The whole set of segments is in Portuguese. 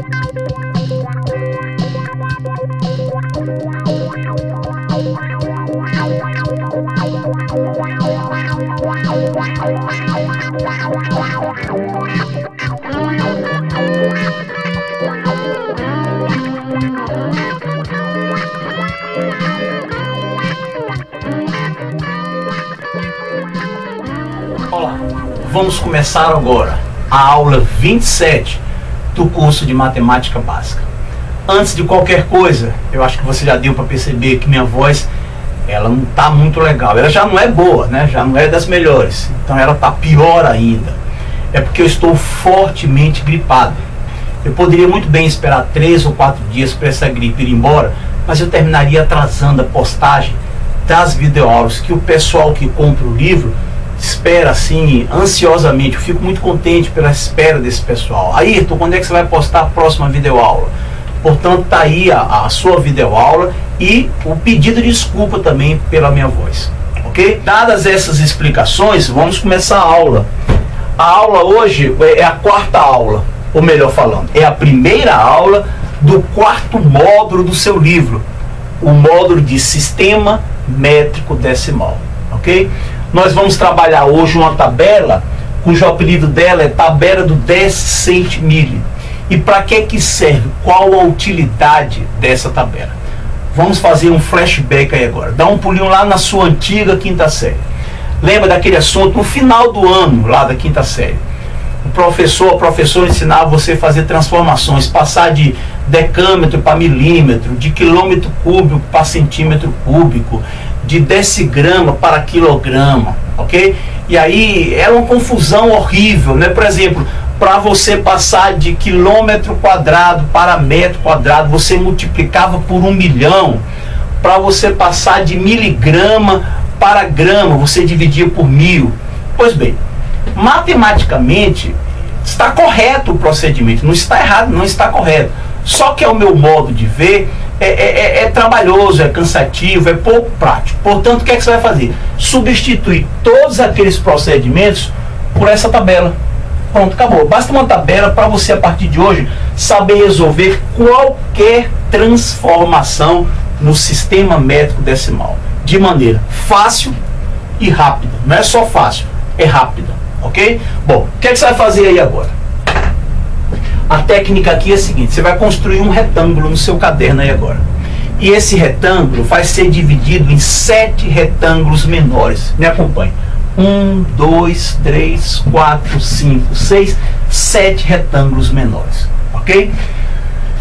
Olá, vamos começar agora a aula 27 do curso de Matemática Básica. Antes de qualquer coisa, eu acho que você já deu para perceber que minha voz, ela não está muito legal. Ela já não é boa, né? Já não é das melhores. Então ela está pior ainda. É porque eu estou fortemente gripado. Eu poderia muito bem esperar 3 ou 4 dias para essa gripe ir embora, mas eu terminaria atrasando a postagem das videoaulas que o pessoal que compra o livro espera assim ansiosamente. Eu fico muito contente pela espera desse pessoal. Ayrton, quando é que você vai postar a próxima videoaula? Portanto, está aí a sua videoaula e o pedido de desculpa também pela minha voz, ok? Dadas essas explicações, vamos começar a aula. A aula hoje é a 4ª aula, ou melhor falando, é a primeira aula do 4º módulo do seu livro, o módulo de Sistema Métrico Decimal, ok? Nós vamos trabalhar hoje uma tabela cujo apelido dela é tabela do decimile. E para que serve? Qual a utilidade dessa tabela? Vamos fazer um flashback aí agora. Dá um pulinho lá na sua antiga 5ª série. Lembra daquele assunto no final do ano, lá da 5ª série? O professor ensinava você a fazer transformações, passar de decâmetro para milímetro, de quilômetro cúbico para centímetro cúbico, de decigrama para quilograma, ok? E aí era uma confusão horrível, né? Por exemplo, para você passar de quilômetro quadrado para metro quadrado, você multiplicava por 1.000.000. Para você passar de miligrama para grama, você dividia por 1.000. Pois bem, matematicamente está correto o procedimento, não está errado, não está correto. Só que ao meu modo de ver, é trabalhoso, é cansativo, é pouco prático. Portanto, o que é que você vai fazer? Substituir todos aqueles procedimentos por essa tabela. Pronto, acabou. Basta uma tabela para você, a partir de hoje, saber resolver qualquer transformação no sistema métrico decimal, de maneira fácil e rápida. Não é só fácil, é rápida, ok? Bom, o que é que você vai fazer aí agora? A técnica aqui é a seguinte: você vai construir um retângulo no seu caderno aí agora. E esse retângulo vai ser dividido em 7 retângulos menores. Me acompanhe. 1, 2, 3, 4, 5, 6, 7 retângulos menores, ok?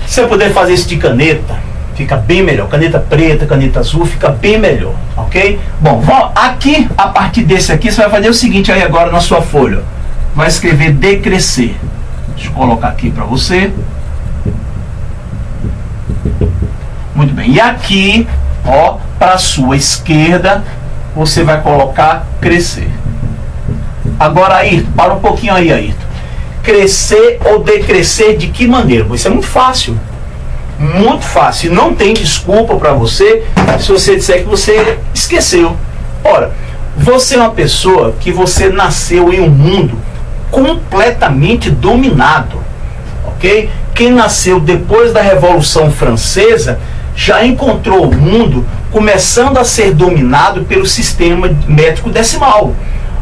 Se você puder fazer isso de caneta, fica bem melhor. Caneta preta, caneta azul, fica bem melhor, ok? Bom, aqui, a partir desse aqui, você vai fazer o seguinte aí agora na sua folha. Vai escrever decrescer. Deixa eu colocar aqui para você. Muito bem. E aqui, ó, para a sua esquerda, você vai colocar crescer. Agora, Ayrton, para um pouquinho aí, Ayrton. Crescer ou decrescer de que maneira? Isso é muito fácil. Muito fácil. Não tem desculpa para você se você disser que você esqueceu. Ora, você é uma pessoa que você nasceu em um mundo completamente dominado, ok? Quem nasceu depois da Revolução Francesa já encontrou o mundo começando a ser dominado pelo sistema métrico decimal,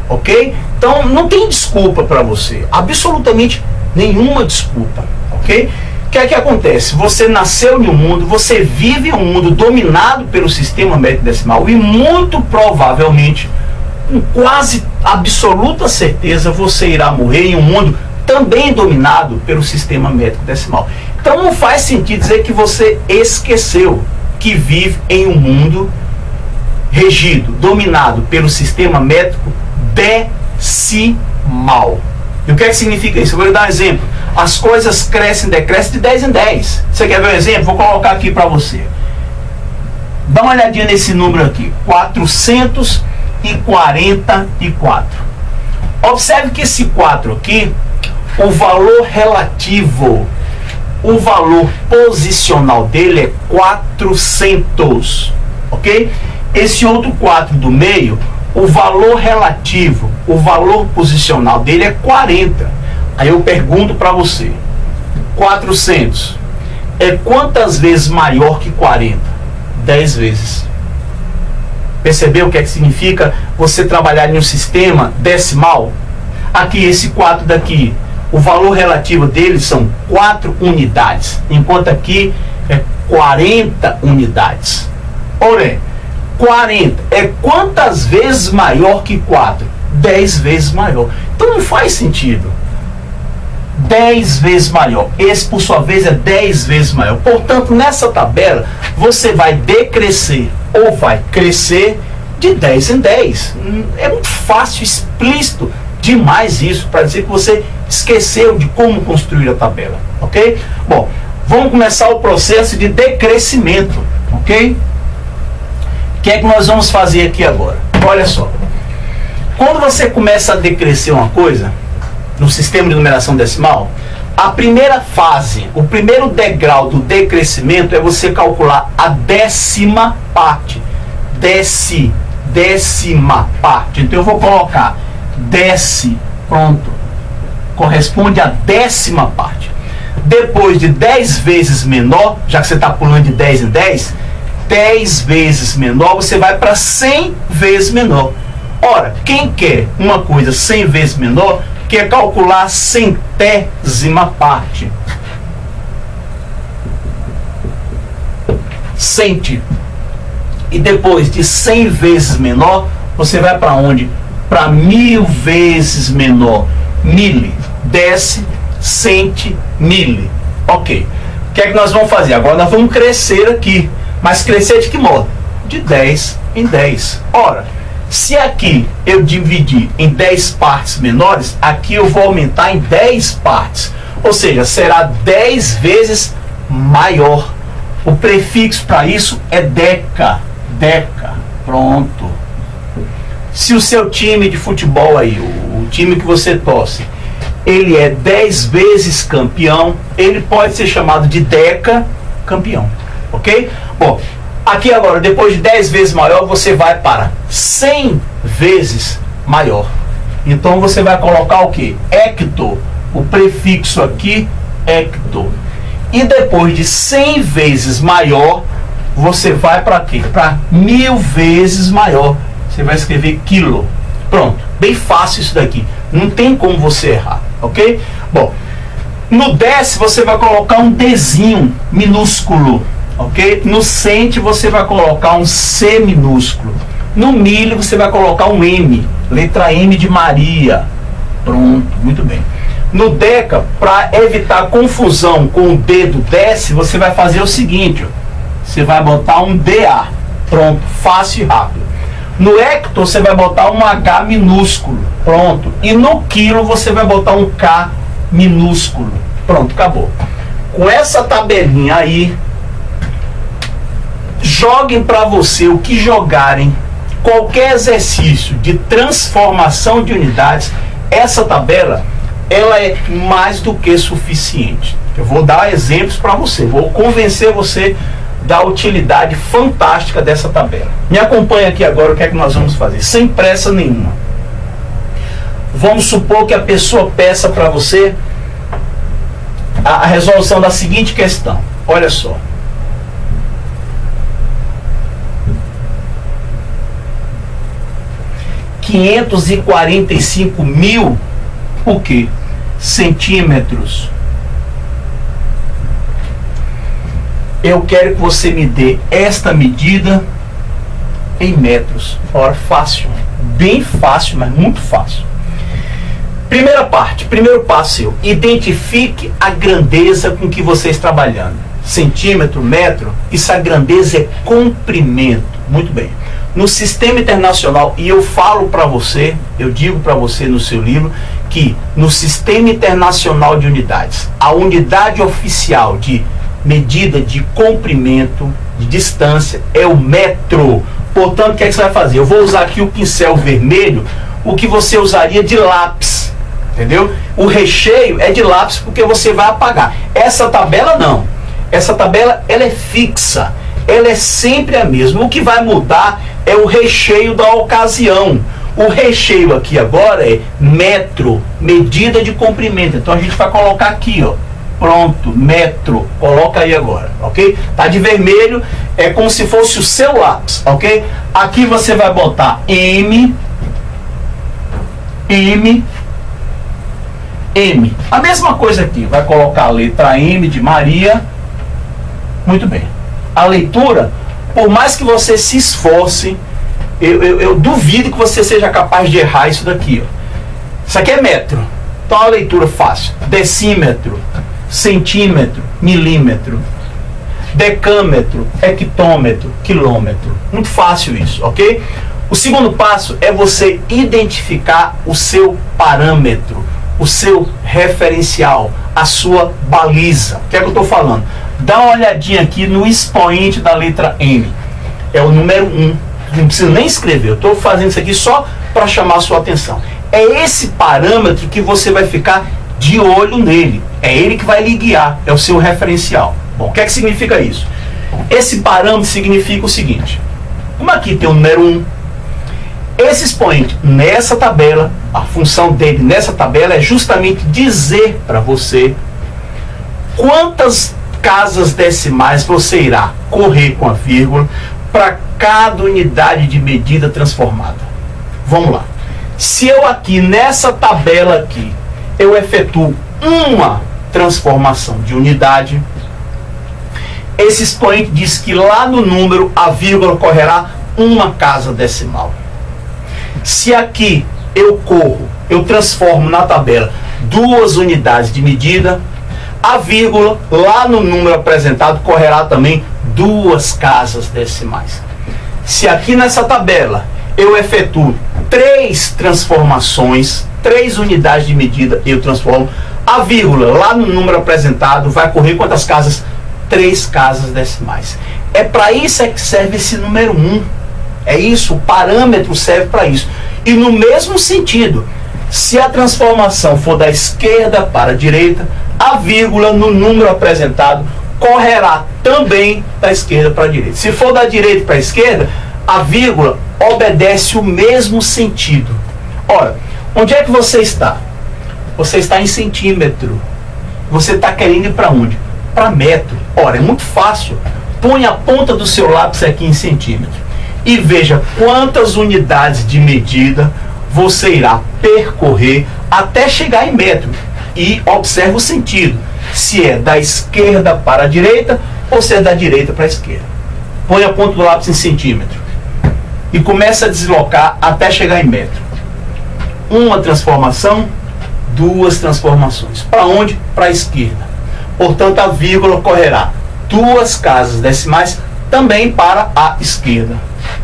ok? Então não tem desculpa para você, absolutamente nenhuma desculpa, ok? O que é que acontece? Você nasceu em um mundo, você vive em um mundo dominado pelo sistema métrico decimal e muito provavelmente, com quase absoluta certeza, você irá morrer em um mundo também dominado pelo sistema métrico decimal. Então não faz sentido dizer que você esqueceu que vive em um mundo regido, dominado pelo sistema métrico decimal. E o que é que significa isso? Eu vou lhe dar um exemplo. As coisas crescem, decrescem de 10 em 10. Você quer ver um exemplo? Vou colocar aqui para você. Dá uma olhadinha nesse número aqui. 444. Observe que esse 4 aqui, o valor relativo, o valor posicional dele é 400, ok? Esse outro 4 do meio, o valor relativo, o valor posicional dele é 40. Aí eu pergunto para você, 400 é quantas vezes maior que 40? 10 vezes. Percebeu o que é que significa você trabalhar em um sistema decimal? Aqui, esse 4 daqui, o valor relativo dele são 4 unidades, enquanto aqui é 40 unidades. Porém, 40 é quantas vezes maior que 4? 10 vezes maior. Então não faz sentido. 10 vezes maior. Esse, por sua vez, é 10 vezes maior. Portanto, nessa tabela, você vai decrescer ou vai crescer de 10 em 10. É muito fácil, explícito demais isso, para dizer que você esqueceu de como construir a tabela, ok? Bom, vamos começar o processo de decrescimento, ok? O que é que nós vamos fazer aqui agora? Olha só. Quando você começa a decrescer uma coisa, no sistema de numeração decimal, a primeira fase, o primeiro degrau do decrescimento é você calcular a décima parte. Décima parte. Então eu vou colocar pronto. Corresponde à décima parte. Depois de 10 vezes menor, já que você está pulando de 10 em 10, 10 vezes menor, você vai para 100 vezes menor. Ora, quem quer uma coisa 100 vezes menor, quer calcular a centésima parte. Cente. E depois de 100 vezes menor, você vai para onde? Para 1000 vezes menor. Mille. Desce, cente, mille. Ok. O que é que nós vamos fazer? Agora nós vamos crescer aqui. Mas crescer de que modo? De 10 em 10. Ora, se aqui eu dividir em 10 partes menores, aqui eu vou aumentar em 10 partes. Ou seja, será 10 vezes maior. O prefixo para isso é deca. Deca. Pronto. Se o seu time de futebol aí, o time que você torce, ele é 10 vezes campeão, ele pode ser chamado de deca campeão. Ok? Bom, aqui agora, depois de 10 vezes maior, você vai para 100 vezes maior. Então você vai colocar o que? Hecto. O prefixo aqui, hecto. E depois de 100 vezes maior, você vai para quê? Para 1000 vezes maior. Você vai escrever quilo. Pronto. Bem fácil isso daqui. Não tem como você errar. Ok? Bom, no dec você vai colocar um Dzinho minúsculo. Ok? No cente você vai colocar um C minúsculo. No milho você vai colocar um M. Letra M de Maria. Pronto. Muito bem. No deca, para evitar confusão com o D do dec, você vai fazer o seguinte. Ó. Você vai botar um DA. Pronto. Fácil e rápido. No hecto você vai botar um H minúsculo. Pronto. E no quilo você vai botar um K minúsculo. Pronto, acabou. Com essa tabelinha aí, joguem para você o que jogarem. Qualquer exercício de transformação de unidades, essa tabela, ela é mais do que suficiente. Eu vou dar exemplos para você. Vou convencer você da utilidade fantástica dessa tabela. Me acompanha aqui agora o que é que nós vamos fazer, sem pressa nenhuma. Vamos supor que a pessoa peça para você a resolução da seguinte questão. Olha só. $545.000 o quê? Centímetros. Eu quero que você me dê esta medida em metros. Ora, fácil. Bem fácil, mas muito fácil. Primeira parte, primeiro passo seu. Identifique a grandeza com que você está trabalhando. Centímetro, metro, isso a grandeza é comprimento. Muito bem. No sistema internacional, e eu falo para você, eu digo para você no seu livro, que no sistema internacional de unidades, a unidade oficial de medida de comprimento, de distância, é o metro. Portanto, o que é que você vai fazer? Eu vou usar aqui o pincel vermelho, o que você usaria de lápis, entendeu? O recheio é de lápis porque você vai apagar. Essa tabela não. Essa tabela, ela é fixa. Ela é sempre a mesma. O que vai mudar é o recheio da ocasião. O recheio aqui agora é metro, medida de comprimento. Então a gente vai colocar aqui, ó. Pronto, metro. Coloca aí agora, ok? Tá de vermelho, é como se fosse o seu lápis, ok? Aqui você vai botar M. A mesma coisa aqui, vai colocar a letra M de Maria. Muito bem. A leitura, por mais que você se esforce, eu duvido que você seja capaz de errar isso daqui, ó. Isso aqui é metro. Então a leitura fácil. Decímetro, centímetro, milímetro, decâmetro, hectômetro, quilômetro. Muito fácil isso, ok? O segundo passo é você identificar o seu parâmetro, o seu referencial, a sua baliza. O que é que eu estou falando? Dá uma olhadinha aqui no expoente da letra M. É o número 1. Não precisa nem escrever. Eu estou fazendo isso aqui só para chamar a sua atenção. É esse parâmetro que você vai ficar de olho nele. É ele que vai lhe guiar. É o seu referencial. Bom, o que é que significa isso? Esse parâmetro significa o seguinte. Como aqui tem o número 1, esse expoente nessa tabela, a função dele nessa tabela é justamente dizer para você quantas casas decimais você irá correr com a vírgula para cada unidade de medida transformada. Vamos lá. Se eu aqui nessa tabela aqui, eu efetuo uma transformação de unidade, esse expoente diz que lá no número a vírgula correrá uma casa decimal. Se aqui eu transformo na tabela 2 unidades de medida, a vírgula lá no número apresentado correrá também 2 casas decimais. Se aqui nessa tabela eu efetuo 3 transformações, 3 unidades de medida, eu transformo, a vírgula lá no número apresentado vai correr quantas casas? 3 casas decimais. É para isso é que serve esse número 1. É isso, o parâmetro serve para isso. E no mesmo sentido, se a transformação for da esquerda para a direita, a vírgula no número apresentado correrá também da esquerda para a direita. Se for da direita para a esquerda, a vírgula obedece o mesmo sentido. Ora, onde é que você está? Você está em centímetro. Você está querendo ir para onde? Para metro. Ora, é muito fácil. Põe a ponta do seu lápis aqui em centímetro e veja quantas unidades de medida você irá percorrer até chegar em metro. E observe o sentido. Se é da esquerda para a direita ou se é da direita para a esquerda. Põe a ponta do lápis em centímetro e começa a deslocar até chegar em metro. Uma transformação, 2 transformações. Para onde? Para a esquerda. Portanto, a vírgula correrá 2 casas decimais também para a esquerda.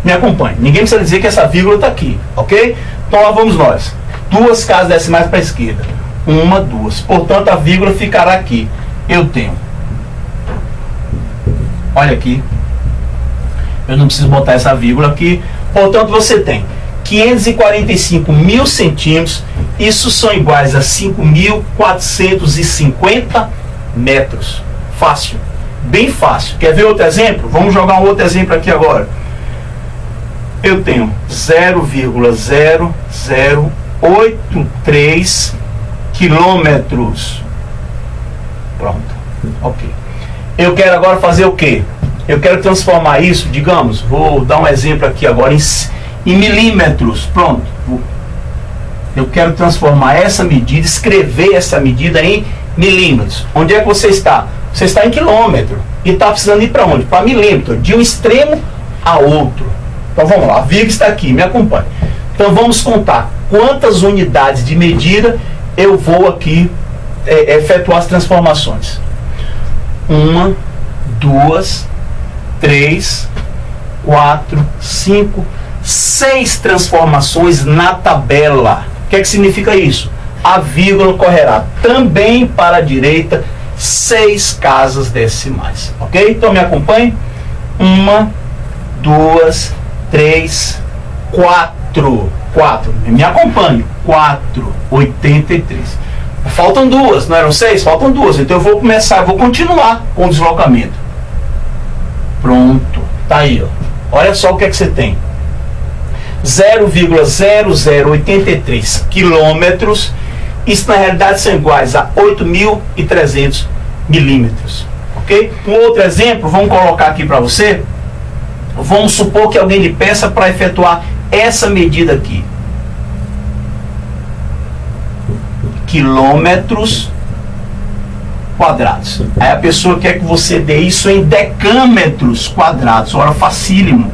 Me acompanhe. Ninguém precisa dizer que essa vírgula está aqui, ok? Então lá vamos nós. 2 casas decimais para a esquerda. 1, 2. Portanto, a vírgula ficará aqui. Eu tenho. Olha aqui. Eu não preciso botar essa vírgula aqui. Portanto, você tem 545 mil centímetros. Isso são iguais a 5.450 metros. Fácil. Bem fácil. Quer ver outro exemplo? Vamos jogar um outro exemplo aqui agora. Eu tenho 0,0083 quilômetros. Pronto. Ok. Eu quero agora fazer o quê? Eu quero transformar isso, digamos, vou dar um exemplo aqui agora em milímetros. Pronto. Eu quero transformar essa medida, escrever essa medida em milímetros. Onde é que você está? Você está em quilômetro. E está precisando ir para onde? Para milímetro. De um extremo a outro. Então vamos lá. A vírgula está aqui. Me acompanhe. Então vamos contar quantas unidades de medida eu vou aqui efetuar as transformações. 1, 2, 3, 4, 5, 6 transformações na tabela. O que é que significa isso? A vírgula correrá também para a direita 6 casas decimais. Ok? Então me acompanhe. 1, 2, 3, 4. Me acompanhe. 4, 83. Faltam 2, não eram 6? Faltam 2. Então eu vou continuar com o deslocamento. Pronto. Tá aí, ó. Olha só o que é que você tem. 0,0083 quilômetros. Isso na realidade são iguais a 8.300 milímetros, ok? Um outro exemplo, vamos colocar aqui para você. Vamos supor que alguém lhe peça para efetuar essa medida aqui. Quilômetros quadrados. Aí a pessoa quer que você dê isso em decâmetros quadrados. Ora, facílimo.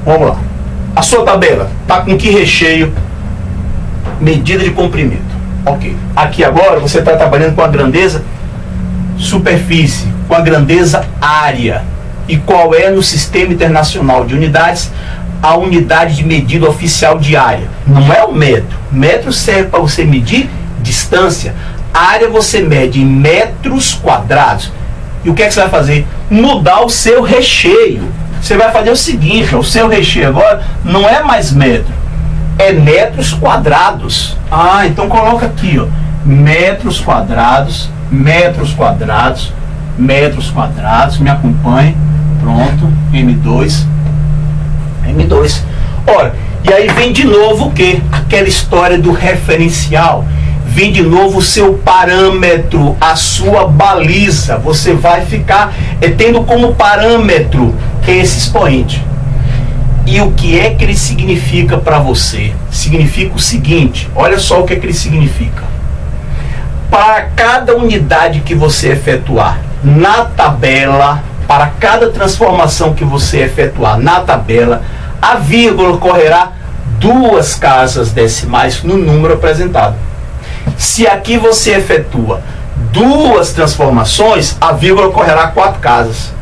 Vamos lá. A sua tabela está com que recheio? Medida de comprimento. Ok. Aqui agora você está trabalhando com a grandeza superfície, com a grandeza área. E qual é no Sistema Internacional de Unidades a unidade de medida oficial de área? Não é o metro. Metro serve para você medir distância. Área você mede em metros quadrados. E o que é que você vai fazer? Mudar o seu recheio. Você vai fazer o seguinte, ó, o seu recheio agora não é mais metro, é metros quadrados. Ah, então coloca aqui, ó, metros quadrados, metros quadrados, metros quadrados, me acompanhe. Pronto, M2. M2. Ora, e aí vem de novo o quê? Aquela história do referencial. Vem de novo o seu parâmetro, a sua baliza. Você vai ficar tendo como parâmetro esse expoente. E o que é que ele significa para você? Significa o seguinte, olha só o que é que ele significa. Para cada unidade que você efetuar na tabela, para cada transformação que você efetuar na tabela, a vírgula correrá 2 casas decimais no número apresentado. Se aqui você efetua 2 transformações, a vírgula correrá 4 casas.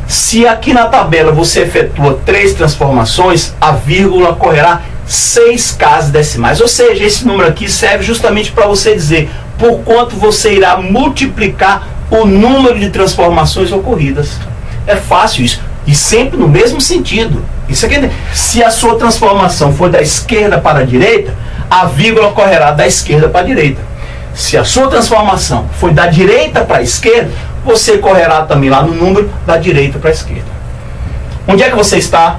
Se aqui na tabela você efetua 3 transformações, a vírgula correrá 6 casas decimais. Ou seja, esse número aqui serve justamente para você dizer por quanto você irá multiplicar o número de transformações ocorridas. É fácil isso. E sempre no mesmo sentido. Isso aqui, se a sua transformação for da esquerda para a direita, a vírgula correrá da esquerda para a direita. Se a sua transformação for da direita para a esquerda, você correrá também lá no número da direita para a esquerda. Onde é que você está?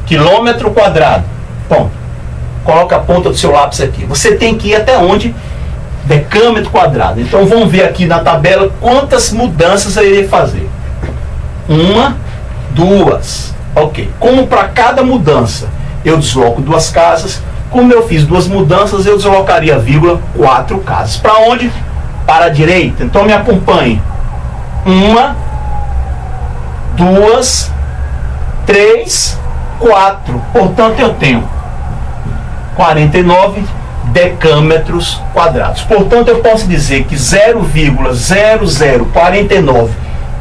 Quilômetro quadrado. Ponto. Coloca a ponta do seu lápis aqui. Você tem que ir até onde? Decâmetro quadrado. Então vamos ver aqui na tabela quantas mudanças eu irei fazer. 1, 2. Ok. Como para cada mudança eu desloco 2 casas, como eu fiz 2 mudanças, eu deslocaria a vírgula 4 casas. Para onde? Para a direita. Então me acompanhe. 1, 2, 3, 4. Portanto, eu tenho 49 decâmetros quadrados. Portanto, eu posso dizer que 0,0049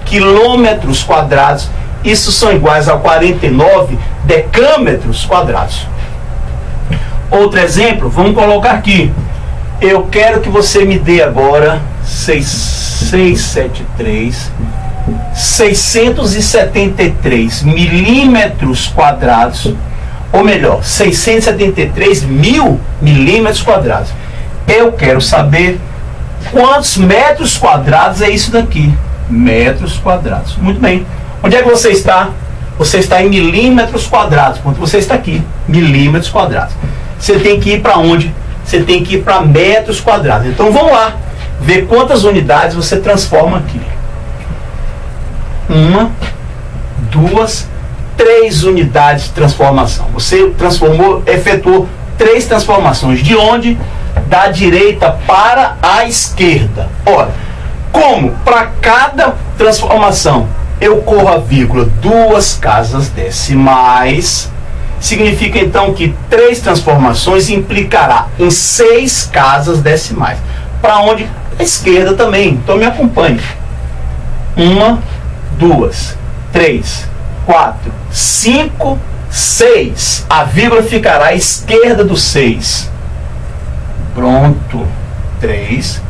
quilômetros quadrados, isso são iguais a 49 decâmetros quadrados. Outro exemplo, vamos colocar aqui. Eu quero que você me dê agora 673 milímetros quadrados, ou melhor, 673 mil milímetros quadrados. Eu quero saber quantos metros quadrados é isso daqui. Metros quadrados. Muito bem. Onde é que você está? Você está em milímetros quadrados. Ponto. Você está aqui. Milímetros quadrados. Você tem que ir para onde? Você tem que ir para metros quadrados. Então vamos lá. Ver quantas unidades você transforma aqui. 1, 2, 3 unidades de transformação. Você transformou, efetuou 3 transformações. De onde? Da direita para a esquerda. Ora, como para cada transformação eu corro a vírgula 2 casas decimais, significa então que 3 transformações implicará em 6 casas decimais. Para onde? A esquerda também. Então me acompanhe. 1, 2, 3, 4, 5, 6. A vírgula ficará à esquerda do 6. Pronto. 3.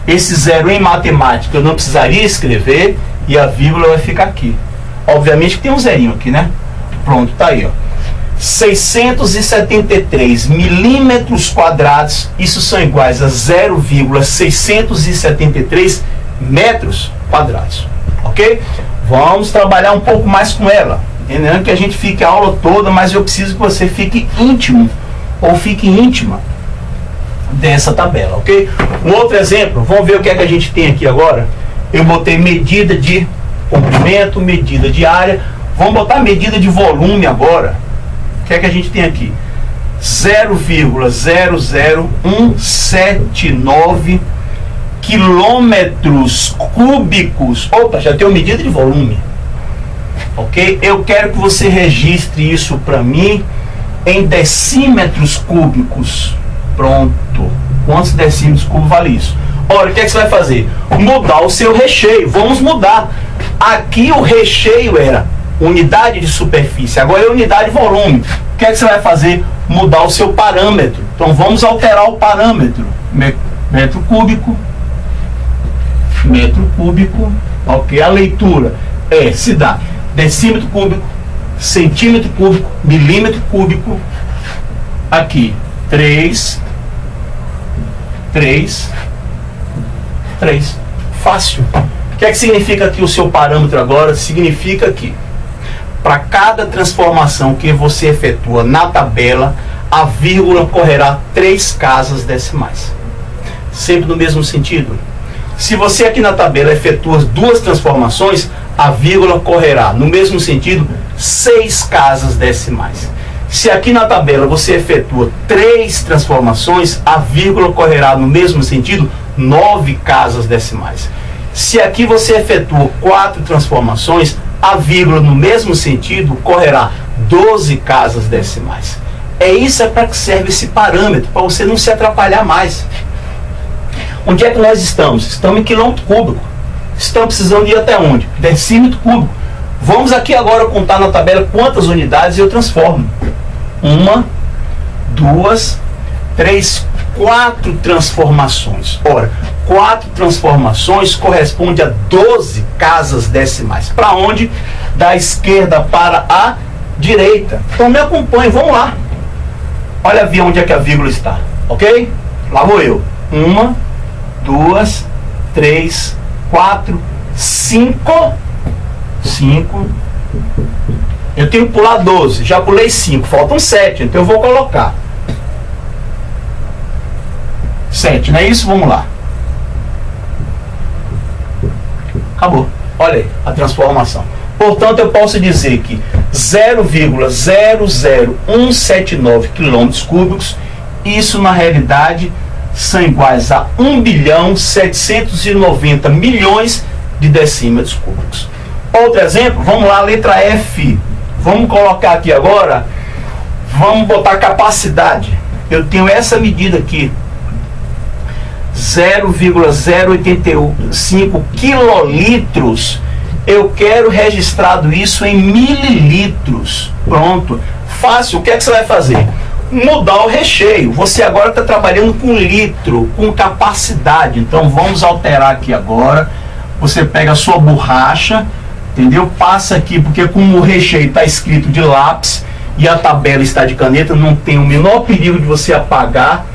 Esse zero em matemática eu não precisaria escrever e a vírgula vai ficar aqui. Obviamente que tem um zerinho aqui, né? Pronto, tá aí, ó. 673 milímetros quadrados, isso são iguais a 0,673 metros quadrados. Ok? Vamos trabalhar um pouco mais com ela. Entendendo que a gente fique a aula toda, mas eu preciso que você fique íntimo ou fique íntima dessa tabela, ok? Um outro exemplo, vamos ver o que é que a gente tem aqui agora. Eu botei medida de comprimento, medida de área, vamos botar medida de volume agora. O que é que a gente tem aqui? 0,00179 quilômetros cúbicos. Opa, já tenho medida de volume. Ok? Eu quero que você registre isso para mim em decímetros cúbicos. Pronto. Quantos decímetros cúbicos vale isso? Ora, o que é que você vai fazer? Mudar o seu recheio. Vamos mudar. Aqui o recheio era unidade de superfície, agora é unidade de volume. O que é que você vai fazer? Mudar o seu parâmetro. Então vamos alterar o parâmetro. Metro cúbico. Metro cúbico. Ok, a leitura se dá decímetro cúbico, centímetro cúbico, milímetro cúbico. Aqui 3. Fácil. O que é que significa aqui o seu parâmetro agora? Significa que para cada transformação que você efetua na tabela, a vírgula correrá 3 casas decimais. Sempre no mesmo sentido. Se você aqui na tabela efetua 2 transformações, a vírgula correrá no mesmo sentido 6 casas decimais. Se aqui na tabela você efetua 3 transformações, a vírgula correrá no mesmo sentido 9 casas decimais. Se aqui você efetua 4 transformações, a vírgula no mesmo sentido correrá 12 casas decimais. É isso para que serve esse parâmetro, para você não se atrapalhar mais. Onde é que nós estamos? Estamos em quilômetro cúbico. Estamos precisando ir até onde? Decímetro cúbico. Vamos aqui agora contar na tabela quantas unidades eu transformo. 1, 2, 3, 4 transformações. Ora, 4 transformações corresponde a 12 casas decimais. Para onde? Da esquerda para a direita. Então me acompanhe, vamos lá. Olha ver onde é que a vírgula está, ok? Lá vou eu. 1, 2, 3, 4, 5. Eu tenho que pular 12. Já pulei 5. Faltam 7. Então eu vou colocar 7, não é isso? Vamos lá. Acabou. Olha aí a transformação. Portanto, eu posso dizer que 0,00179 quilômetros cúbicos, isso na realidade são iguais a 1.790 milhões de decímetros cúbicos. Outro exemplo, vamos lá, letra F. Vamos colocar aqui agora, vamos botar capacidade. Eu tenho essa medida aqui, 0,085 quilolitros. Eu quero registrado isso em mililitros. Pronto. Fácil. O que é que você vai fazer? Mudar o recheio. Você agora está trabalhando com litro, com capacidade. Então vamos alterar aqui agora. Você pega a sua borracha, entendeu? Passa aqui, porque como o recheio está escrito de lápis e a tabela está de caneta, não tem o menor perigo de você apagar,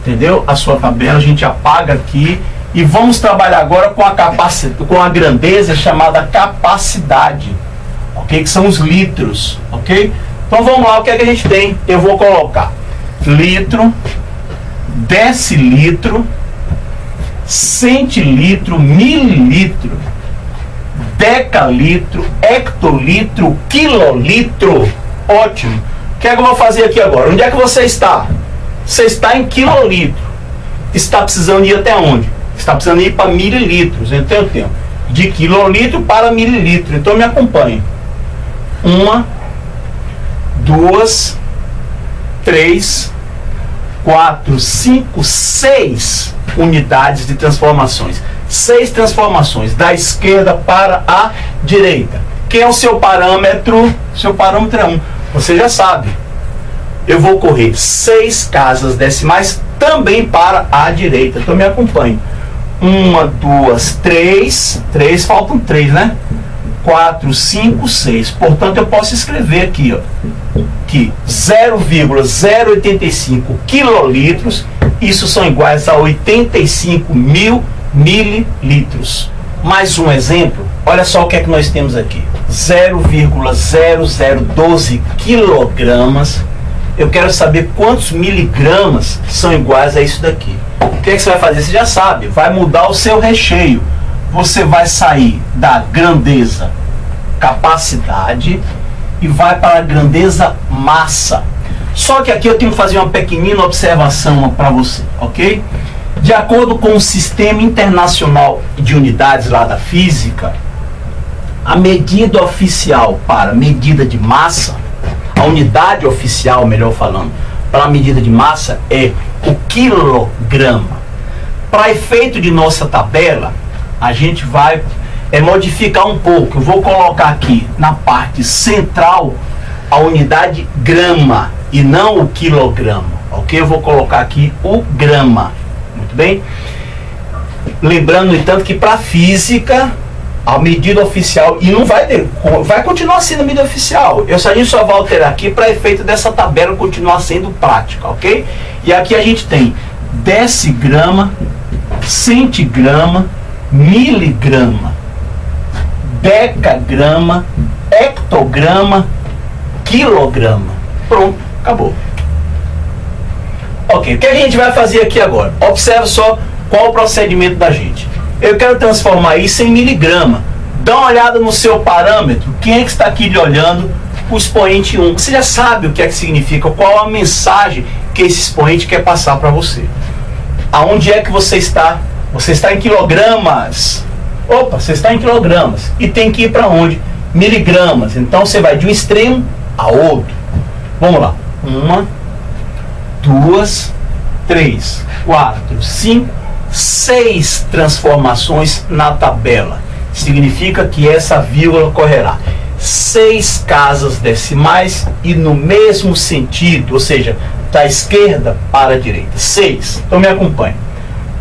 entendeu? A sua tabela, a gente apaga aqui. E vamos trabalhar agora com a capacidade, com a grandeza chamada capacidade, ok? Que são os litros, ok? Então vamos lá, o que é que a gente tem? Eu vou colocar litro, decilitro, centilitro, mililitro, decalitro, hectolitro, quilolitro. Ótimo. O que é que eu vou fazer aqui agora? Onde é que você está? Você está em quilolitro. Está precisando ir até onde? Está precisando ir para mililitros. Então eu tenho de quilolitro para mililitro. Então me acompanhe. 1, 2, 3, 4, 5, 6 unidades de transformações. 6 transformações da esquerda para a direita. Quem é o seu parâmetro? Seu parâmetro é 1. Você já sabe. Eu vou correr 6 casas decimais também para a direita. Então me acompanhe. 1, 2, 3. 3, faltam 3, né? 4, 5, 6. Portanto, eu posso escrever aqui, ó, que 0,085 quilolitros, isso são iguais a 85 mil mililitros. Mais um exemplo, olha só o que é que nós temos aqui. 0,0012 quilogramas eu quero saber quantos miligramas são iguais a isso daqui. O que é que você vai fazer? Você já sabe, vai mudar o seu recheio. Você vai sair da grandeza capacidade e vai para a grandeza massa. Só que aqui eu tenho que fazer uma pequenina observação para você, ok? De acordo com o Sistema Internacional de Unidades lá da Física, a medida oficial para medida de massa, a unidade oficial, melhor falando, para a medida de massa é o quilograma. Para efeito de nossa tabela, a gente vai modificar um pouco. Eu vou colocar aqui na parte central a unidade grama e não o quilograma, ok? Eu vou colocar aqui o grama, muito bem? Lembrando, no entanto, que para a física, a medida oficial, e não vai continuar sendo a medida oficial, a gente só vai alterar aqui para efeito dessa tabela continuar sendo prática, ok? E aqui a gente tem decigrama, centigrama, miligrama, decagrama, hectograma, quilograma. Pronto, acabou. Ok, o que a gente vai fazer aqui agora? Observe só qual o procedimento da gente. Eu quero transformar isso em miligrama. Dá uma olhada no seu parâmetro. Quem é que está aqui lhe olhando? O expoente 1. Você já sabe o que é que significa, qual a mensagem que esse expoente quer passar para você. Aonde é que você está? Você está em quilogramas. Opa, você está em quilogramas. E tem que ir para onde? Miligramas. Então você vai de um extremo a outro. Vamos lá. 1, 2, 3, 4, 5, 6 transformações na tabela. Significa que essa vírgula correrá 6 casas decimais e no mesmo sentido, ou seja, da esquerda para a direita. 6. Então me acompanhe.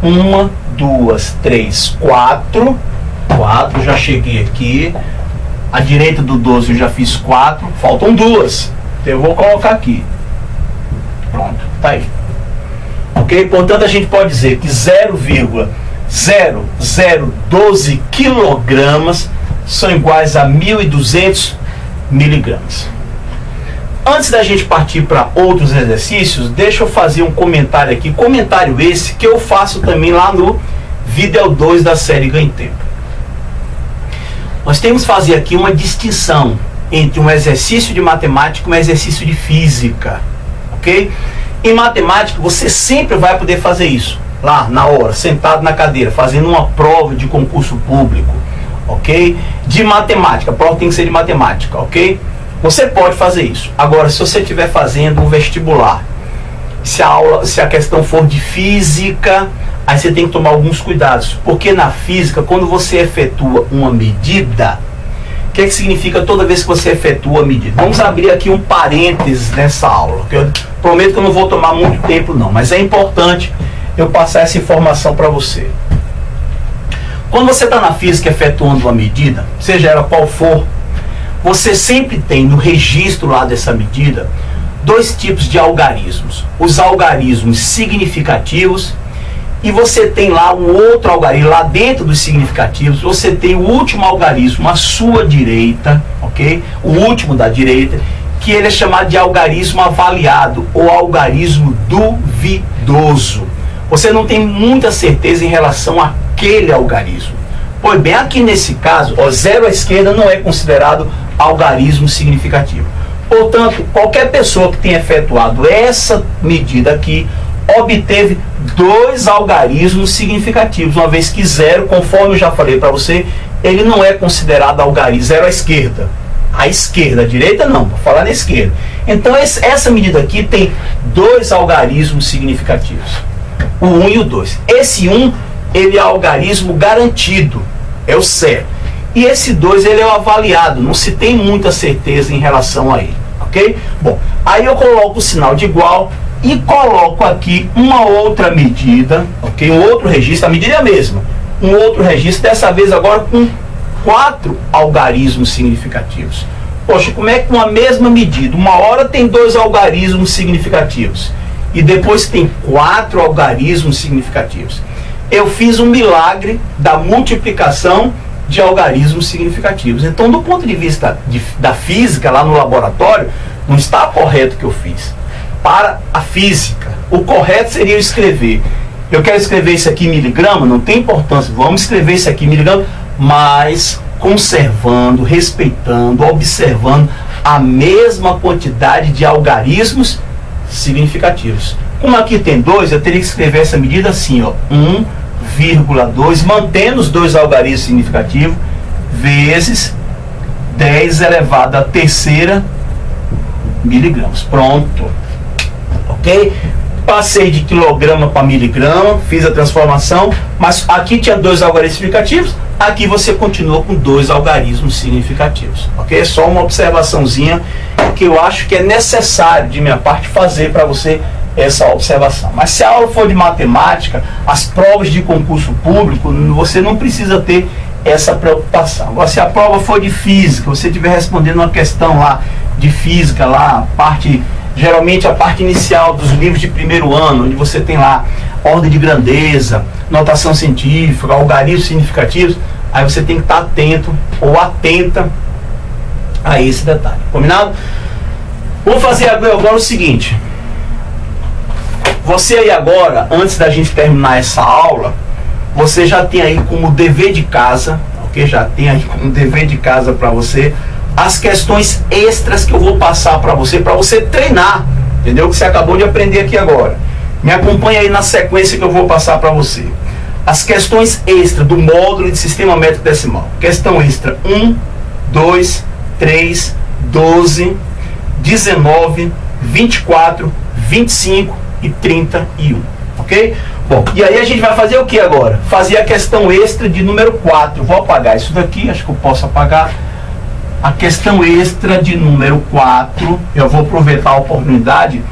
1, 2, 3, 4. 4, já cheguei aqui. À direita do 12 eu já fiz 4. Faltam 2. Eu vou colocar aqui. Pronto, tá aí. Ok? Portanto, a gente pode dizer que 0,0012 quilogramas são iguais a 1.200 miligramas. Antes da gente partir para outros exercícios, deixa eu fazer um comentário aqui. Comentário esse que eu faço também lá no vídeo 2 da série Ganhe Tempo. Nós temos que fazer aqui uma distinção entre um exercício de matemática e um exercício de física. Ok? Em matemática, você sempre vai poder fazer isso. Lá, na hora, sentado na cadeira, fazendo uma prova de concurso público. Ok? De matemática. A prova tem que ser de matemática. Ok? Você pode fazer isso. Agora, se você estiver fazendo um vestibular, se a questão for de física, aí você tem que tomar alguns cuidados. Porque na física, quando você efetua uma medida, o que significa toda vez que você efetua a medida? Vamos abrir aqui um parênteses nessa aula. Eu prometo que eu não vou tomar muito tempo não, mas é importante eu passar essa informação para você. Quando você está na física efetuando uma medida, seja ela qual for, você sempre tem no registro lá dessa medida 2 tipos de algarismos. Os algarismos significativos e você tem lá um outro algarismo, lá dentro dos significativos, você tem o último algarismo à sua direita, ok? O último da direita, que ele é chamado de algarismo avaliado ou algarismo duvidoso. Você não tem muita certeza em relação àquele algarismo. Pois bem, aqui nesse caso, 0 à esquerda não é considerado algarismo significativo. Portanto, qualquer pessoa que tenha efetuado essa medida aqui, obteve 2 algarismos significativos, uma vez que 0, conforme eu já falei para você, ele não é considerado algarismo. 0 à esquerda. À esquerda, à direita não, vou falar na esquerda. Então essa medida aqui tem 2 algarismos significativos, o 1 e o 2. Esse 1, ele é algarismo garantido, é o certo. E esse 2, ele é o avaliado, não se tem muita certeza em relação a ele, ok? Bom, aí eu coloco o sinal de igual e coloco aqui uma outra medida, ok? Um outro registro, a medida é a mesma. Um outro registro, dessa vez agora com 4 algarismos significativos. Poxa, como é que uma mesma medida, uma hora tem 2 algarismos significativos e depois tem 4 algarismos significativos? Eu fiz um milagre da multiplicação de algarismos significativos. Então, do ponto de vista da física, lá no laboratório, não está correto o que eu fiz. para a física. O correto seria eu escrever, eu quero escrever isso aqui em miligrama, não tem importância, vamos escrever isso aqui em miligrama, mas conservando, respeitando, observando a mesma quantidade de algarismos significativos. Como aqui tem 2, eu teria que escrever essa medida assim, ó, 1,2, mantendo os 2 algarismos significativos, vezes 10 elevado à terceira miligramas. Pronto. Ok? Passei de quilograma para miligrama, fiz a transformação, mas aqui tinha 2 algarismos significativos, aqui você continua com 2 algarismos significativos. Ok? É só uma observaçãozinha que eu acho que é necessário de minha parte fazer para você essa observação. Mas se a aula for de matemática, as provas de concurso público, você não precisa ter essa preocupação. Agora, se a prova for de física, você estiver respondendo uma questão lá de física, lá, geralmente a parte inicial dos livros de primeiro ano, onde você tem lá ordem de grandeza, notação científica, algarismos significativos, aí você tem que estar atento ou atenta a esse detalhe. Combinado? Vou fazer agora o seguinte. Você aí agora, antes da gente terminar essa aula, você já tem aí como dever de casa, ok? Já tem aí como dever de casa para você as questões extras que eu vou passar para você treinar, entendeu? Que você acabou de aprender aqui agora. Me acompanha aí na sequência que eu vou passar para você. As questões extras do módulo de sistema métrico decimal. Questão extra 1, 2, 3, 12, 19, 24, 25 e 31, ok? Bom, e aí a gente vai fazer o que agora? Fazer a questão extra de número 4. Vou apagar isso daqui, acho que eu posso apagar. A questão extra de número 4, eu vou aproveitar a oportunidade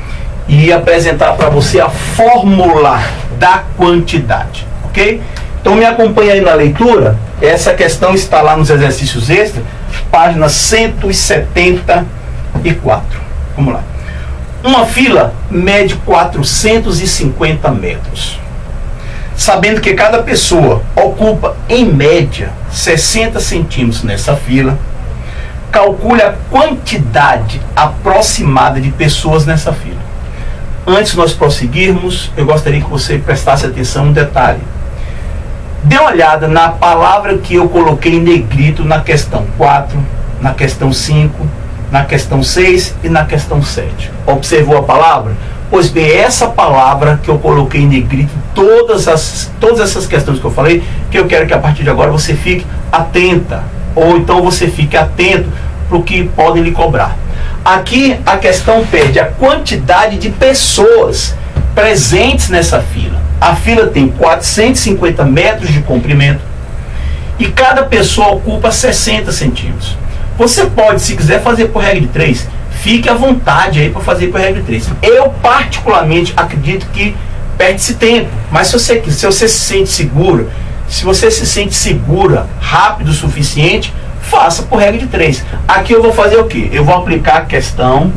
e apresentar para você a fórmula da quantidade, ok? Então me acompanha aí na leitura, essa questão está lá nos exercícios extras, página 174. Vamos lá. Uma fila mede 450 metros. Sabendo que cada pessoa ocupa, em média, 60 centímetros nessa fila, calcule a quantidade aproximada de pessoas nessa fila. Antes de nós prosseguirmos, eu gostaria que você prestasse atenção no detalhe. Dê uma olhada na palavra que eu coloquei em negrito na questão 4, na questão 5, na questão 6 e na questão 7. Observou a palavra? Pois bem, essa palavra que eu coloquei em negrito, todas essas questões que eu falei, que eu quero que a partir de agora você fique atenta, ou então você fique atento para o que podem lhe cobrar. Aqui a questão pede a quantidade de pessoas presentes nessa fila. A fila tem 450 metros de comprimento e cada pessoa ocupa 60 centímetros. Você pode, se quiser fazer por regra de 3, fique à vontade aí para fazer por regra de 3. Eu particularmente acredito que perde-se tempo, mas se você se sente seguro, se você se sente segura, rápido o suficiente, faça por regra de 3. Aqui eu vou fazer o quê? Eu vou aplicar a questão,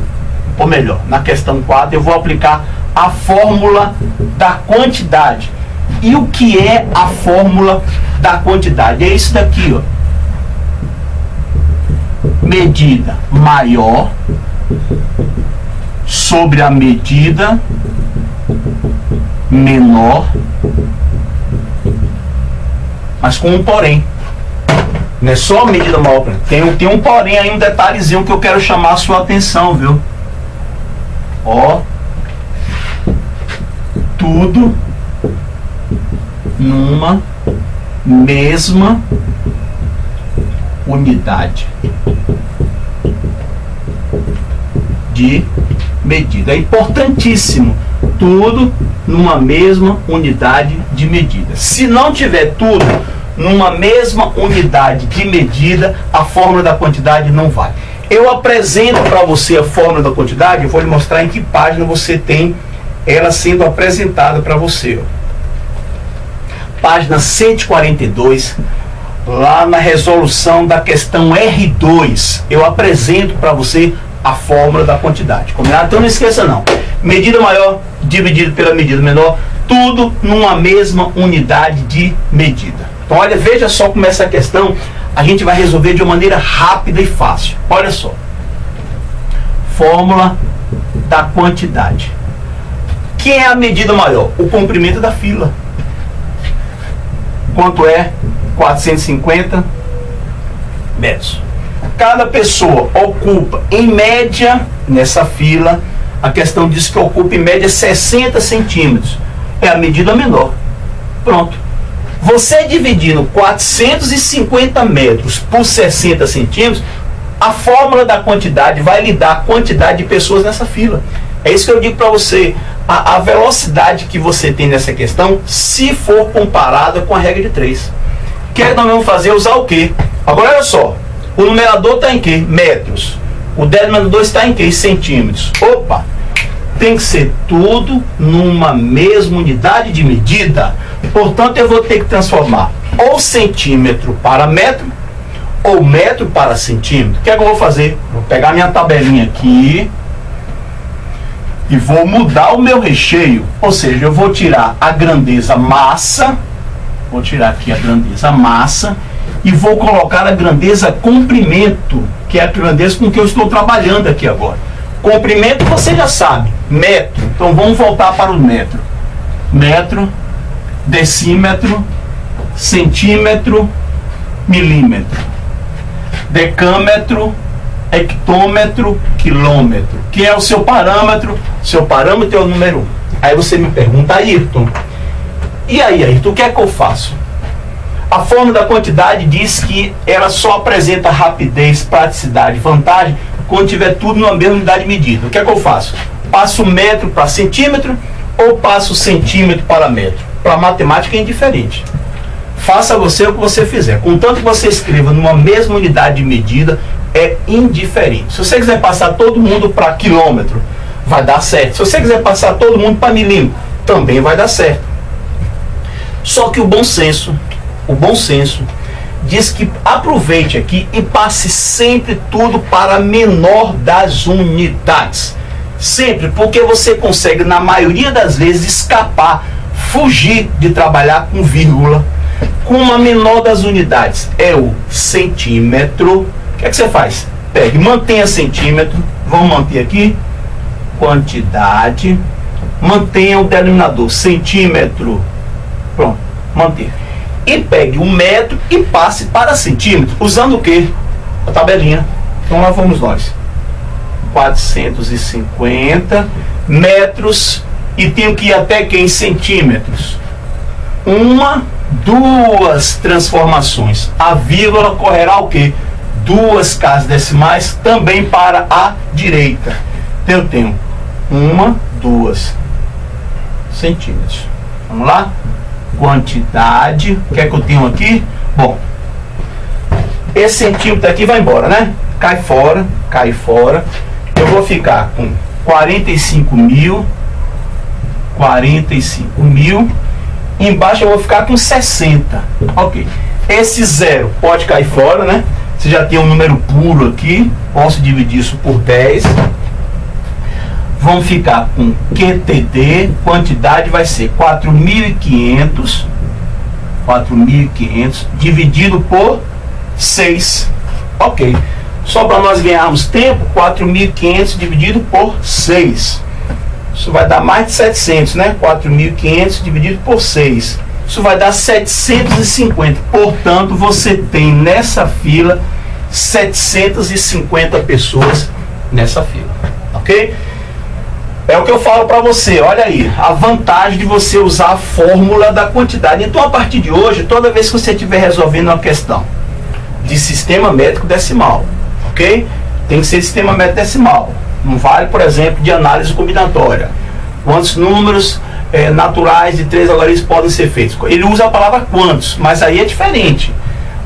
ou melhor, na questão 4, eu vou aplicar a fórmula da quantidade. E o que é a fórmula da quantidade? É isso daqui, ó. Medida maior sobre a medida menor, mas com um porém. Não é só a medida maior, tem um porém aí, um detalhezinho que eu quero chamar a sua atenção, viu? Ó, tudo numa mesma unidade de medida. É importantíssimo, tudo numa mesma unidade de medida. Se não tiver tudo numa mesma unidade de medida, a fórmula da quantidade não vai. Eu apresento para você a fórmula da quantidade, eu vou lhe mostrar em que página você tem ela sendo apresentada para você. Página 142, lá na resolução da questão R2, eu apresento para você a fórmula da quantidade. Combinado? Então não esqueça não. Medida maior dividido pela medida menor, tudo numa mesma unidade de medida. Então olha, veja só como essa questão a gente vai resolver de uma maneira rápida e fácil. Olha só. Fórmula da quantidade. Quem é a medida maior? O comprimento da fila. Quanto é? 450 metros. Cada pessoa ocupa, em média, nessa fila, a questão diz que ocupa em média 60 centímetros. É a medida menor. Pronto. Você dividindo 450 metros por 60 centímetros, a fórmula da quantidade vai lhe dar a quantidade de pessoas nessa fila. É isso que eu digo para você. A velocidade que você tem nessa questão, se for comparada com a regra de 3. O que é que nós vamos fazer? Usar o quê? Agora, olha só. O numerador está em quê? Metros. O denominador está em quê? Centímetros. Opa! Tem que ser tudo numa mesma unidade de medida. Portanto, eu vou ter que transformar ou centímetro para metro, ou metro para centímetro. O que é que eu vou fazer? Vou pegar minha tabelinha aqui e vou mudar o meu recheio. Ou seja, eu vou tirar a grandeza massa, vou tirar aqui a grandeza massa, e vou colocar a grandeza comprimento, que é a grandeza com que eu estou trabalhando aqui agora. Comprimento você já sabe, metro. Então vamos voltar para o metro. Metro, decímetro, centímetro, milímetro. Decâmetro, hectômetro, quilômetro. Que é o seu parâmetro? Seu parâmetro é o número 1. Aí você me pergunta, Ayrton, e aí, Ayrton, o que é que eu faço? A fórmula da quantidade diz que ela só apresenta rapidez, praticidade, vantagem quando tiver tudo numa mesma unidade de medida. O que é que eu faço? Passo metro para centímetro ou passo centímetro para metro? Para matemática é indiferente. Faça você o que você fizer. Contanto que você escreva numa mesma unidade de medida, é indiferente. Se você quiser passar todo mundo para quilômetro, vai dar certo. Se você quiser passar todo mundo para milímetro, também vai dar certo. Só que o bom senso diz que aproveite aqui e passe sempre tudo para a menor das unidades. Sempre, porque você consegue, na maioria das vezes, escapar, fugir de trabalhar com vírgula, com uma menor das unidades. É o centímetro. O que é que você faz? Pegue, mantenha centímetro, vamos manter aqui, quantidade, mantenha o denominador, centímetro, pronto, manter. E pegue o metro e passe para centímetro, usando o que? A tabelinha. Então lá vamos nós. 450 metros e tenho que ir até que em centímetros? Uma, duas transformações. A vírgula correrá o quê? Duas casas decimais também para a direita. Então eu tenho uma, duas centímetros. Vamos lá? Quantidade, o que é que eu tenho aqui? Bom, esse centímetro aqui vai embora, né? Cai fora, cai fora. Eu vou ficar com 45 mil. Embaixo eu vou ficar com 60. Ok. Esse zero pode cair fora, né? Você já tem um número puro aqui. Posso dividir isso por 10. Vamos ficar com QTD, quantidade vai ser 4.500 dividido por 6. Ok. Só para nós ganharmos tempo, 4.500 dividido por 6. Isso vai dar mais de 700, né? 4.500 dividido por 6. Isso vai dar 750. Portanto, você tem nessa fila 750 pessoas nessa fila. Ok? É o que eu falo para você, olha aí, a vantagem de você usar a fórmula da quantidade. Então, a partir de hoje, toda vez que você estiver resolvendo uma questão de sistema métrico decimal, ok? Tem que ser sistema métrico decimal. Não vale, por exemplo, de análise combinatória. Quantos números naturais de 3 algarismos podem ser feitos? Ele usa a palavra quantos, mas aí é diferente.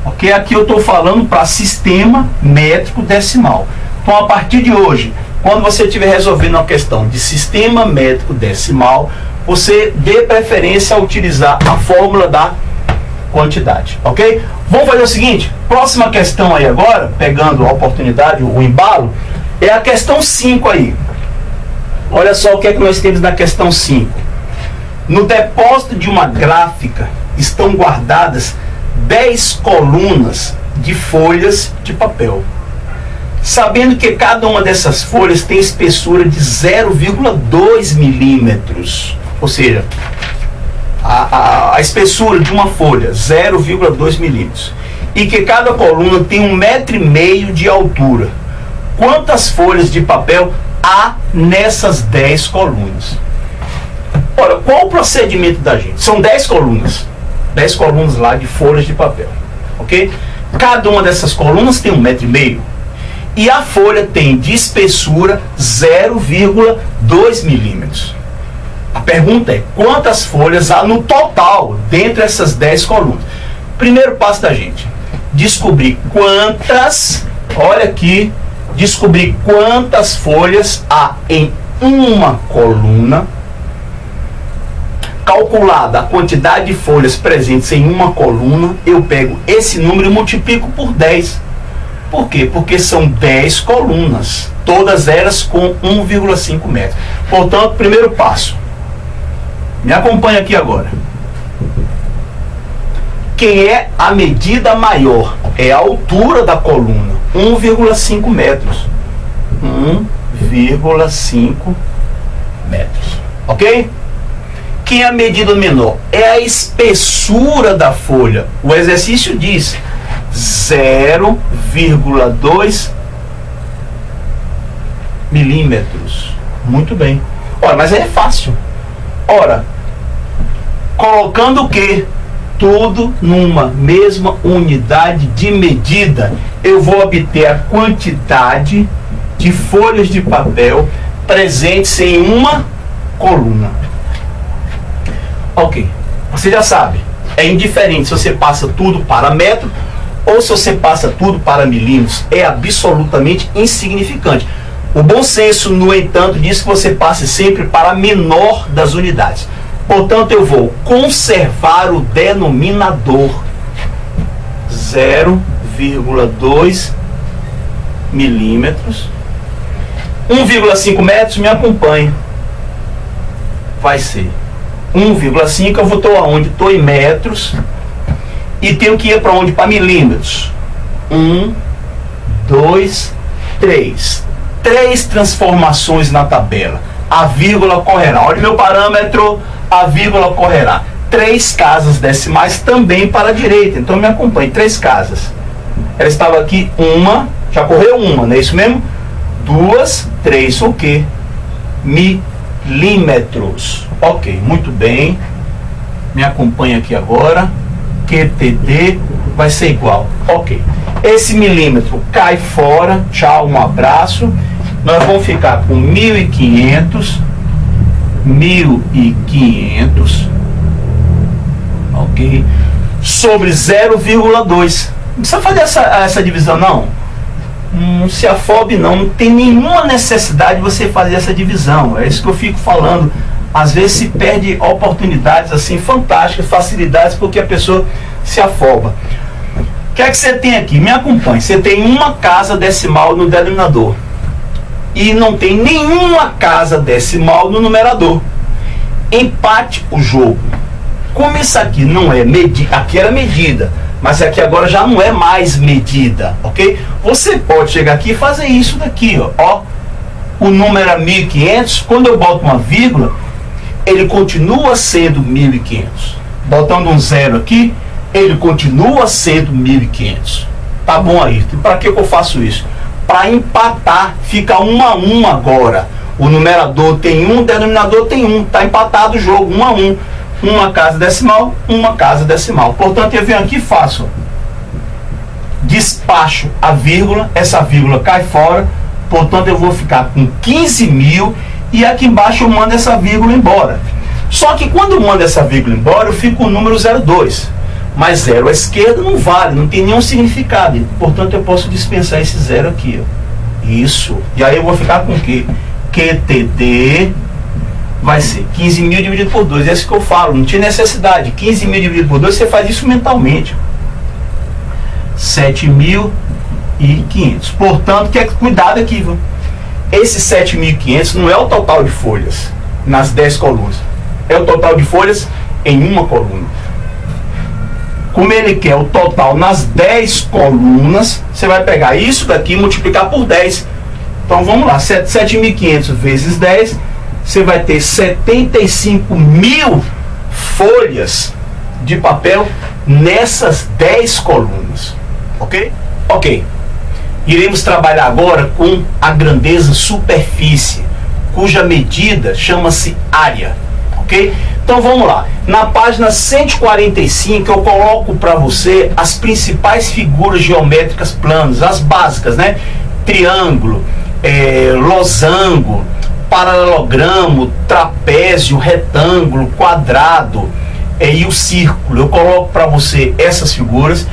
Ok? Aqui eu estou falando para sistema métrico decimal. Então, a partir de hoje, quando você estiver resolvendo uma questão de sistema métrico decimal, você dê preferência a utilizar a fórmula da quantidade, ok? Vamos fazer o seguinte, próxima questão aí agora, pegando a oportunidade, o embalo, é a questão 5 aí. Olha só o que é que nós temos na questão 5. No depósito de uma gráfica estão guardadas 10 colunas de folhas de papel. Sabendo que cada uma dessas folhas tem espessura de 0,2 milímetros, ou seja, a espessura de uma folha, 0,2 milímetros, e que cada coluna tem 1,5 m de altura. Quantas folhas de papel há nessas 10 colunas? Ora, qual o procedimento da gente? São 10 colunas. 10 colunas lá de folhas de papel. Ok? Cada uma dessas colunas tem 1,5 m. E a folha tem de espessura 0,2 milímetros. A pergunta é, quantas folhas há no total dentro dessas 10 colunas? Primeiro passo da gente, descobrir quantas, olha aqui, descobrir quantas folhas há em uma coluna. Calculada a quantidade de folhas presentes em uma coluna, eu pego esse número e multiplico por 10. Por quê? Porque são 10 colunas, todas elas com 1,5 metros. Portanto, primeiro passo. Me acompanha aqui agora. Quem é a medida maior? É a altura da coluna, 1,5 metros. 1,5 metros. Ok? Quem é a medida menor? É a espessura da folha. O exercício diz 0,2 milímetros. Muito bem. Ora, mas é fácil. Ora, colocando o quê? Tudo numa mesma unidade de medida, eu vou obter a quantidade de folhas de papel presentes em uma coluna. Ok, você já sabe, é indiferente se você passa tudo para metro ou se você passa tudo para milímetros, é absolutamente insignificante. O bom senso, no entanto, diz que você passe sempre para a menor das unidades. Portanto, eu vou conservar o denominador, 0,2 milímetros. 1,5 metros, me acompanhe. Vai ser 1,5, eu vou estar aonde? Estou em metros. E tenho que ir para onde? Para milímetros. 1, 2, 3. 3 transformações na tabela. A vírgula correrá. Olha o meu parâmetro, a vírgula correrá. 3 casas decimais também para a direita. Então me acompanhe. 3 casas. Ela estava aqui, uma, já correu uma, não é isso mesmo? 2, 3, o quê? Milímetros. Ok, muito bem. Me acompanha aqui agora. QTD vai ser igual. Ok. Esse milímetro cai fora. Tchau, um abraço. Nós vamos ficar com 1.500. 1.500. Ok. Sobre 0,2. Não precisa fazer essa divisão, não. Não se afobe, não. Não tem nenhuma necessidade de você fazer essa divisão. É isso que eu fico falando. Às vezes se perde oportunidades assim fantásticas, facilidades, porque a pessoa se afoba. O que é que você tem aqui? Me acompanhe. Você tem uma casa decimal no denominador e não tem nenhuma casa decimal no numerador. Empate o jogo. Como isso aqui não é medida, aqui era medida, mas aqui agora já não é mais medida, ok? Você pode chegar aqui e fazer isso daqui, ó. O número é 1.500, quando eu boto uma vírgula, ele continua sendo 1.500. Botando um zero aqui, ele continua sendo 1.500. Tá bom aí. Para que eu faço isso? Para empatar, fica 1 a 1 agora. O numerador tem 1, o denominador tem 1. Tá empatado o jogo, 1 a 1. Uma casa decimal, uma casa decimal. Portanto, eu venho aqui e faço. Despacho a vírgula, essa vírgula cai fora. Portanto, eu vou ficar com 15.000. E aqui embaixo eu mando essa vírgula embora. Só que quando eu mando essa vírgula embora, eu fico com o número 0,2. Mas 0 à esquerda não vale, não tem nenhum significado. Portanto, eu posso dispensar esse 0 aqui, ó. Isso. E aí eu vou ficar com o quê? QTD vai ser 15.000 dividido por 2. É isso que eu falo, não tinha necessidade. 15.000 dividido por 2, você faz isso mentalmente. 7.500. Portanto, cuidado aqui, viu? Esse 7.500 não é o total de folhas nas 10 colunas. É o total de folhas em uma coluna. como ele quer o total nas 10 colunas, você vai pegar isso daqui e multiplicar por 10. Então vamos lá, 7.500 vezes 10, você vai ter 75.000 folhas de papel nessas 10 colunas, ok? Ok. Iremos trabalhar agora com a grandeza superfície, cuja medida chama-se área, ok? Então vamos lá. Na página 145 eu coloco para você as principais figuras geométricas planas, as básicas, né? Triângulo, losango, paralelogramo, trapézio, retângulo, quadrado e o círculo. Eu coloco para você essas figuras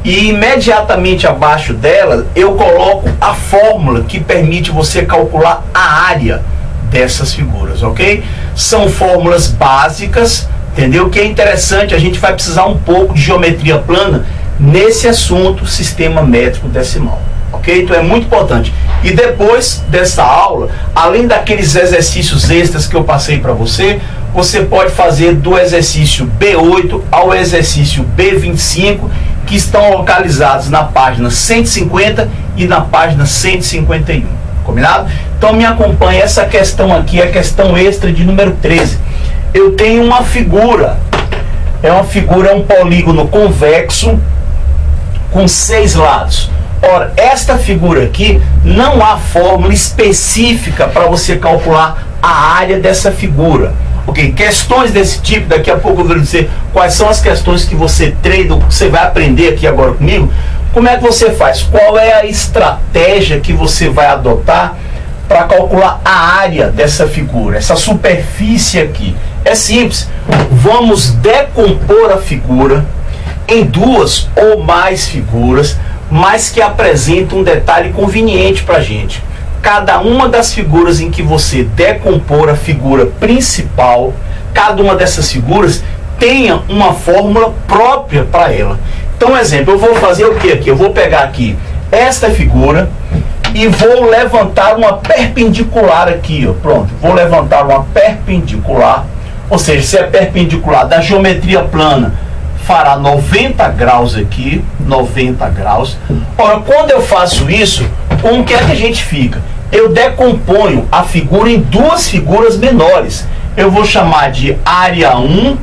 e imediatamente abaixo dela eu coloco a fórmula que permite você calcular a área dessas figuras, ok? São fórmulas básicas, entendeu? Que é interessante, a gente vai precisar um pouco de geometria plana nesse assunto sistema métrico decimal, ok? Então é muito importante. E depois dessa aula, além daqueles exercícios extras que eu passei para você, você pode fazer do exercício B8 ao exercício B25, que estão localizados na página 150 e na página 151. Combinado? Então me acompanhe, essa questão aqui é a questão extra de número 13. Eu tenho uma figura, é um polígono convexo com 6 lados. Ora, esta figura aqui não há fórmula específica para você calcular a área dessa figura. Ok, questões desse tipo, daqui a pouco eu vou dizer quais são as questões que você treina, que você vai aprender aqui agora comigo. Como é que você faz? Qual é a estratégia que você vai adotar para calcular a área dessa figura, essa superfície aqui? É simples. Vamos decompor a figura em 2 ou mais figuras, mas que apresentam um detalhe conveniente para a gente. Cada uma das figuras em que você decompor a figura principal, cada uma dessas figuras tenha uma fórmula própria para ela. Então, exemplo, eu vou fazer o que aqui? Eu vou pegar aqui esta figura e vou levantar uma perpendicular aqui, ó. Pronto, vou levantar uma perpendicular, ou seja, se é perpendicular da geometria plana, fará 90 graus aqui, 90 graus. Ora, quando eu faço isso, como que é que a gente fica? Eu decomponho a figura em 2 figuras menores. Eu vou chamar de área 1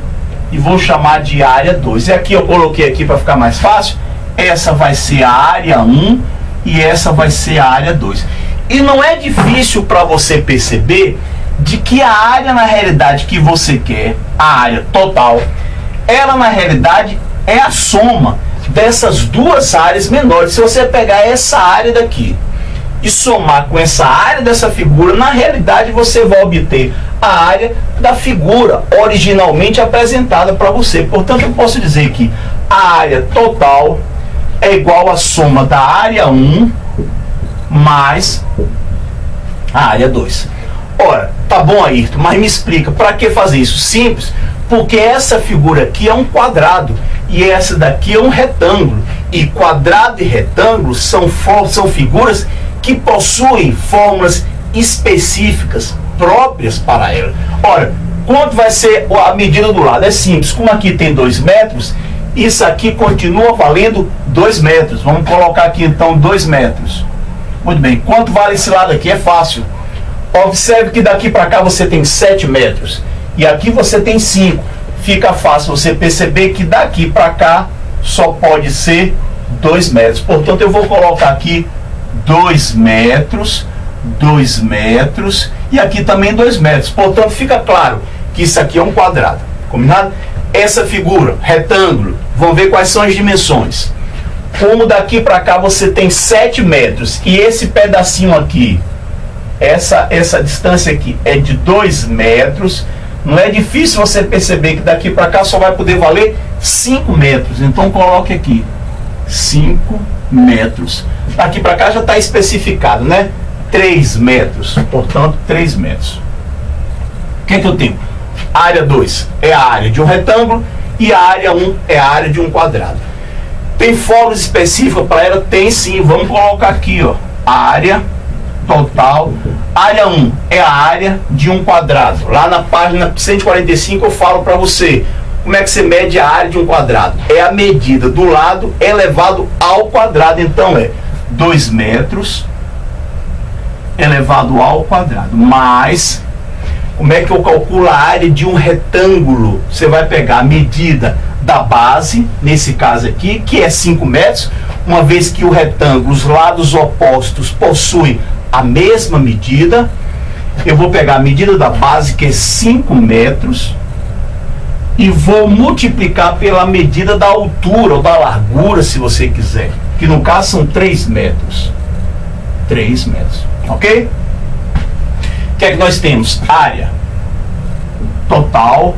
e vou chamar de área 2. E aqui eu coloquei aqui para ficar mais fácil. Essa vai ser a área 1 e essa vai ser a área 2. E não é difícil para você perceber de que a área na realidade que você quer, a área total, ela na realidade é a soma dessas 2 áreas menores. Se você pegar essa área daqui e somar com essa área dessa figura, na realidade você vai obter a área da figura originalmente apresentada para você. Portanto, eu posso dizer que a área total é igual à soma da área 1 mais a área 2. Ora, tá bom, Ayrton, mas me explica, para que fazer isso? Simples, porque essa figura aqui é um quadrado e essa daqui é um retângulo. E quadrado e retângulo são figuras que possuem fórmulas específicas próprias para ela. Ora, quanto vai ser a medida do lado? É simples, como aqui tem 2 metros, isso aqui continua valendo 2 metros. Vamos colocar aqui então 2 metros. Muito bem, quanto vale esse lado aqui? É fácil. Observe que daqui para cá você tem 7 metros e aqui você tem 5. Fica fácil você perceber que daqui para cá só pode ser 2 metros. Portanto, eu vou colocar aqui 2 metros, 2 metros e aqui também 2 metros. Portanto, fica claro que isso aqui é um quadrado. Combinado? Essa figura, retângulo, vamos ver quais são as dimensões. Como daqui para cá você tem 7 metros e esse pedacinho aqui, essa distância aqui é de 2 metros, não é difícil você perceber que daqui para cá só vai poder valer 5 metros. Então coloque aqui 5 metros. Daqui para cá já está especificado, né? 3 metros. Portanto, 3 metros. O que é que eu tenho? A área 2 é a área de um retângulo e a área 1 é a área de um quadrado. Tem fórmula específica para ela? Tem sim. Vamos colocar aqui, ó, a área total. Área 1 é a área de um quadrado. Lá na página 145 eu falo para você como é que você mede a área de um quadrado? É a medida do lado elevado ao quadrado. Então é 2 metros elevado ao quadrado, mais, como é que eu calculo a área de um retângulo? Você vai pegar a medida da base, nesse caso aqui, que é 5 metros, uma vez que o retângulo, os lados opostos possuem a mesma medida, eu vou pegar a medida da base, que é 5 metros, e vou multiplicar pela medida da altura ou da largura, se você quiser, que no caso são 3 metros. 3 metros, ok? O que é que nós temos? Área total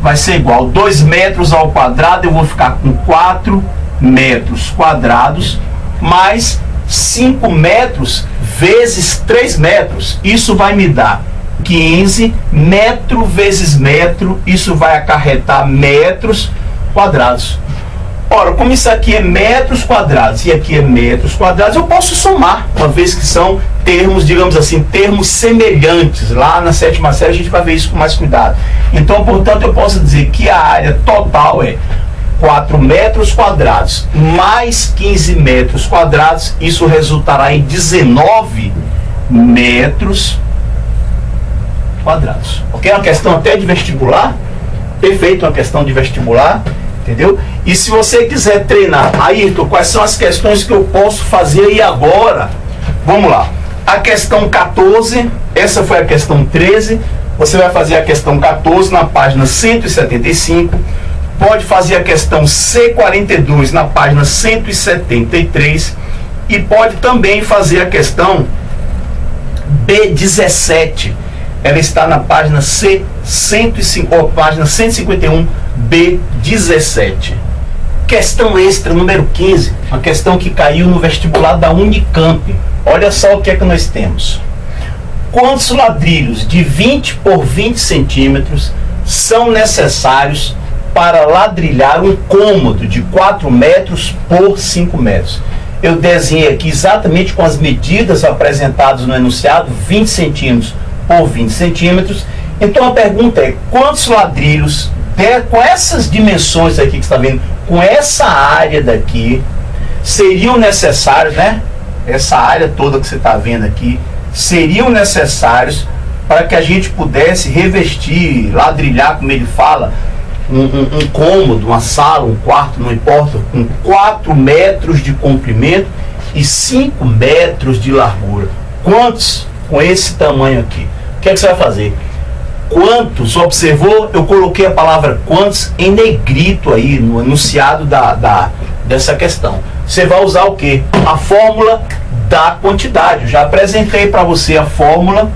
vai ser igual a 2 metros ao quadrado, eu vou ficar com 4 metros quadrados, mais 5 metros vezes 3 metros, isso vai me dar 15, metro vezes metro, isso vai acarretar metros quadrados. Ora, como isso aqui é metros quadrados e aqui é metros quadrados, eu posso somar, uma vez que são termos, digamos assim, termos semelhantes. Lá na 7ª série a gente vai ver isso com mais cuidado. Então, portanto, eu posso dizer que a área total é 4 metros quadrados mais 15 metros quadrados, isso resultará em 19 metros quadrados. Ok? É uma questão até de vestibular, perfeito, uma questão de vestibular. Entendeu? E se você quiser treinar, Ayrton, quais são as questões que eu posso fazer aí agora? Vamos lá. A questão 14, essa foi a questão 13. Você vai fazer a questão 14 na página 175. Pode fazer a questão C42 na página 173. E pode também fazer a questão B17. Ela está na página página 151, B17. Questão extra número 15, uma questão que caiu no vestibular da Unicamp. Olha só o que é que nós temos. Quantos ladrilhos de 20 por 20 centímetros são necessários para ladrilhar um cômodo de 4 metros por 5 metros? Eu desenhei aqui exatamente com as medidas apresentadas no enunciado, 20 centímetros por 20 centímetros. Então a pergunta é, quantos ladrilhos, com essas dimensões aqui que você está vendo, com essa área daqui, seriam necessários, né? Essa área toda que você está vendo aqui, seriam necessários para que a gente pudesse revestir, ladrilhar, como ele fala, um cômodo, uma sala, um quarto, não importa, com 4 metros de comprimento e 5 metros de largura. Quantos com esse tamanho aqui? O que é que você vai fazer? Quantos? Observou? Eu coloquei a palavra quantos em negrito aí no enunciado dessa questão. Você vai usar o quê? A fórmula da quantidade. Eu já apresentei para você a fórmula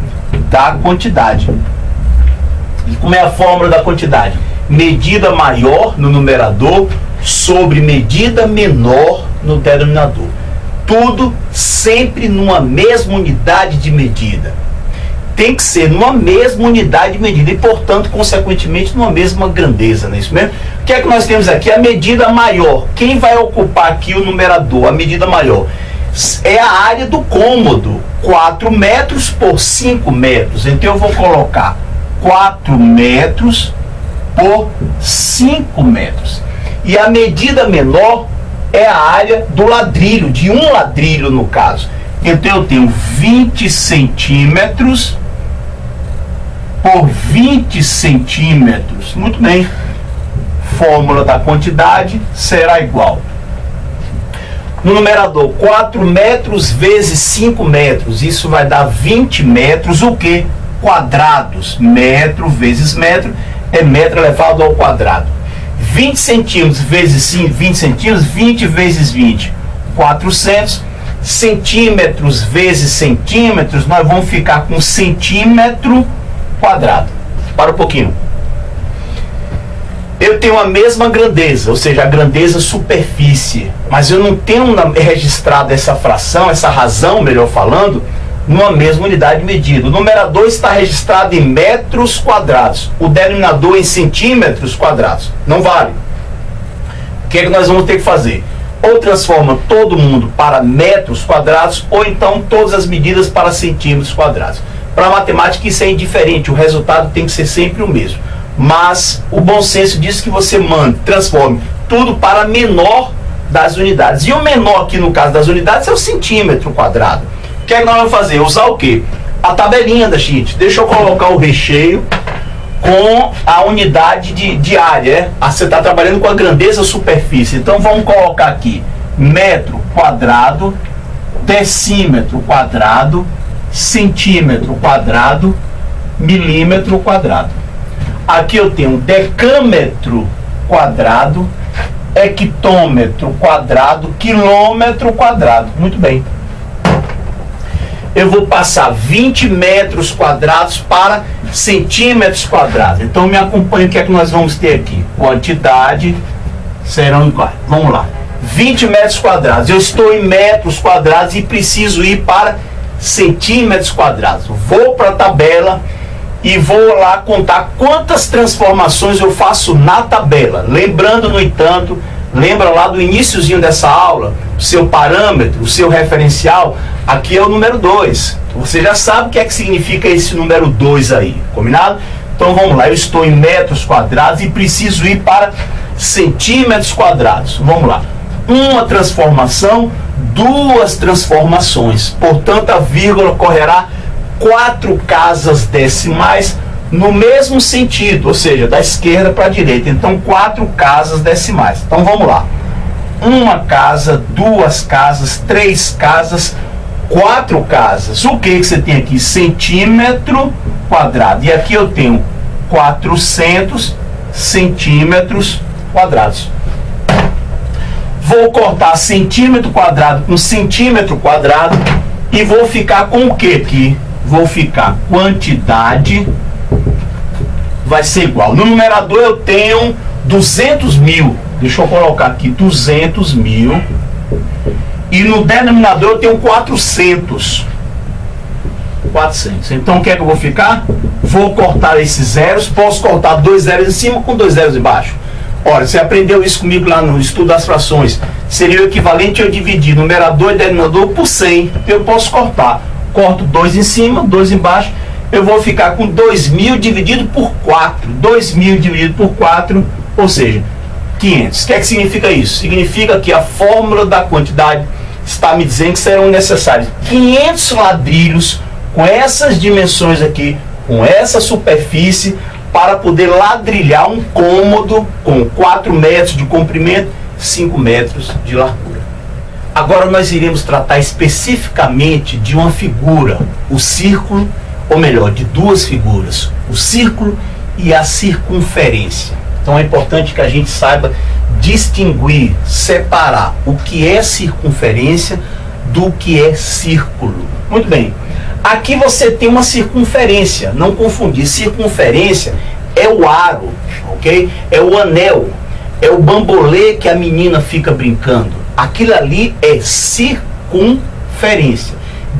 da quantidade. E como é a fórmula da quantidade? Medida maior no numerador sobre medida menor no denominador. Tudo sempre numa mesma unidade de medida. Tem que ser numa mesma unidade de medida e, portanto, consequentemente, numa mesma grandeza, não é isso mesmo? O que é que nós temos aqui? A medida maior. Quem vai ocupar aqui o numerador, a medida maior? É a área do cômodo, 4 metros por 5 metros. Então, eu vou colocar 4 metros por 5 metros. E a medida menor é a área do ladrilho, de um ladrilho no caso. Então, eu tenho 20 centímetros por 20 centímetros. Muito bem. Fórmula da quantidade será igual. No numerador, 4 metros vezes 5 metros. Isso vai dar 20 metros, o quê? Quadrados. Metro vezes metro é metro elevado ao quadrado. 20 centímetros vezes 20 centímetros, 20 vezes 20, 400. Centímetros vezes centímetros, nós vamos ficar com centímetro quadrado. Para um pouquinho. Eu tenho a mesma grandeza, ou seja, a grandeza superfície, mas eu não tenho registrado essa fração, essa razão, melhor falando, numa mesma unidade de medida. O numerador está registrado em metros quadrados, o denominador em centímetros quadrados. Não vale. O que é que nós vamos ter que fazer? Ou transforma todo mundo para metros quadrados, ou então todas as medidas para centímetros quadrados. Para a matemática isso é indiferente, o resultado tem que ser sempre o mesmo. mas o bom senso diz que você transforme tudo para menor das unidades. E o menor aqui no caso das unidades é o centímetro quadrado. O que é que nós vamos fazer? Usar o quê? A tabelinha da sheet. Deixa eu colocar o recheio com a unidade de área. Você está trabalhando com a grandeza superfície. Então vamos colocar aqui metro quadrado, decímetro quadrado, centímetro quadrado, milímetro quadrado. Aqui eu tenho decâmetro quadrado, hectômetro quadrado, quilômetro quadrado. Muito bem. Eu vou passar 20 metros quadrados para centímetros quadrados. Então me acompanhe, o que é que nós vamos ter aqui? Quantidade serão iguais. Vamos lá. 20 metros quadrados. Eu estou em metros quadrados e preciso ir para centímetros quadrados. Vou para a tabela e vou lá contar quantas transformações eu faço na tabela. Lembrando, no entanto, lembra lá do iniciozinho dessa aula, o seu parâmetro, o seu referencial, aqui é o número 2. Você já sabe o que é que significa esse número 2 aí, combinado? Então vamos lá, eu estou em metros quadrados e preciso ir para centímetros quadrados. Vamos lá. Uma transformação, duas transformações. Portanto, a vírgula correrá 4 casas decimais no mesmo sentido, ou seja, da esquerda para a direita. Então, 4 casas decimais. Então, vamos lá. Uma casa, duas casas, 3 casas, 4 casas. O que você tem aqui? Centímetro quadrado. E aqui eu tenho 400 centímetros quadrados. Vou cortar centímetro quadrado com centímetro quadrado e vou ficar com o que aqui? Vou ficar quantidade vai ser igual. No numerador eu tenho 200 mil. Deixa eu colocar aqui 200 mil. E no denominador eu tenho 400. 400. Então o que é que eu vou ficar? Vou cortar esses zeros. Posso cortar 2 zeros em cima com 2 zeros embaixo. Ora, você aprendeu isso comigo lá no estudo das frações. Seria o equivalente a eu dividir numerador e denominador por 100. Eu posso cortar. Corto 2 em cima, 2 embaixo. Eu vou ficar com 2.000 dividido por 4. 2.000 dividido por 4, ou seja, 500. O que é que significa isso? Significa que a fórmula da quantidade está me dizendo que serão necessários 500 ladrilhos com essas dimensões aqui, com essa superfície, para poder ladrilhar um cômodo com 4 metros de comprimento, 5 metros de largura. Agora nós iremos tratar especificamente de uma figura, o círculo, ou melhor, de duas figuras, o círculo e a circunferência. Então é importante que a gente saiba distinguir, separar o que é circunferência do que é círculo. Muito bem. Aqui você tem uma circunferência, não confundir. Circunferência é o aro, ok? É o anel, é o bambolê que a menina fica brincando. Aquilo ali é circunferência.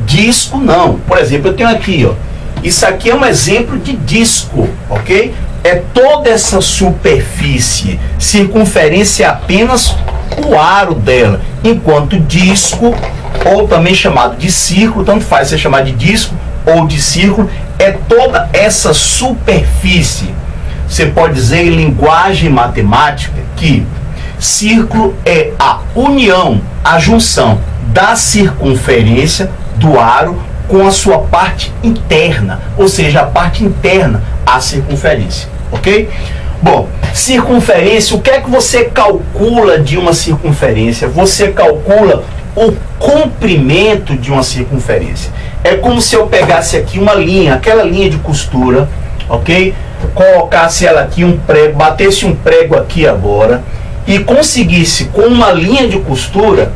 Disco não. Por exemplo, eu tenho aqui, ó. Isso aqui é um exemplo de disco, ok? É toda essa superfície. Circunferência é apenas o aro dela, enquanto disco, ou também chamado de círculo, tanto faz você chamar de disco ou de círculo, é toda essa superfície. Você pode dizer em linguagem matemática que círculo é a união, a junção da circunferência do aro com a sua parte interna, ou seja, a parte interna à circunferência, ok? Bom, circunferência, o que é que você calcula de uma circunferência? Você calcula o comprimento de uma circunferência. É como se eu pegasse aqui uma linha, aquela linha de costura, ok? Colocasse ela aqui, um prego, batesse um prego aqui agora e conseguisse com uma linha de costura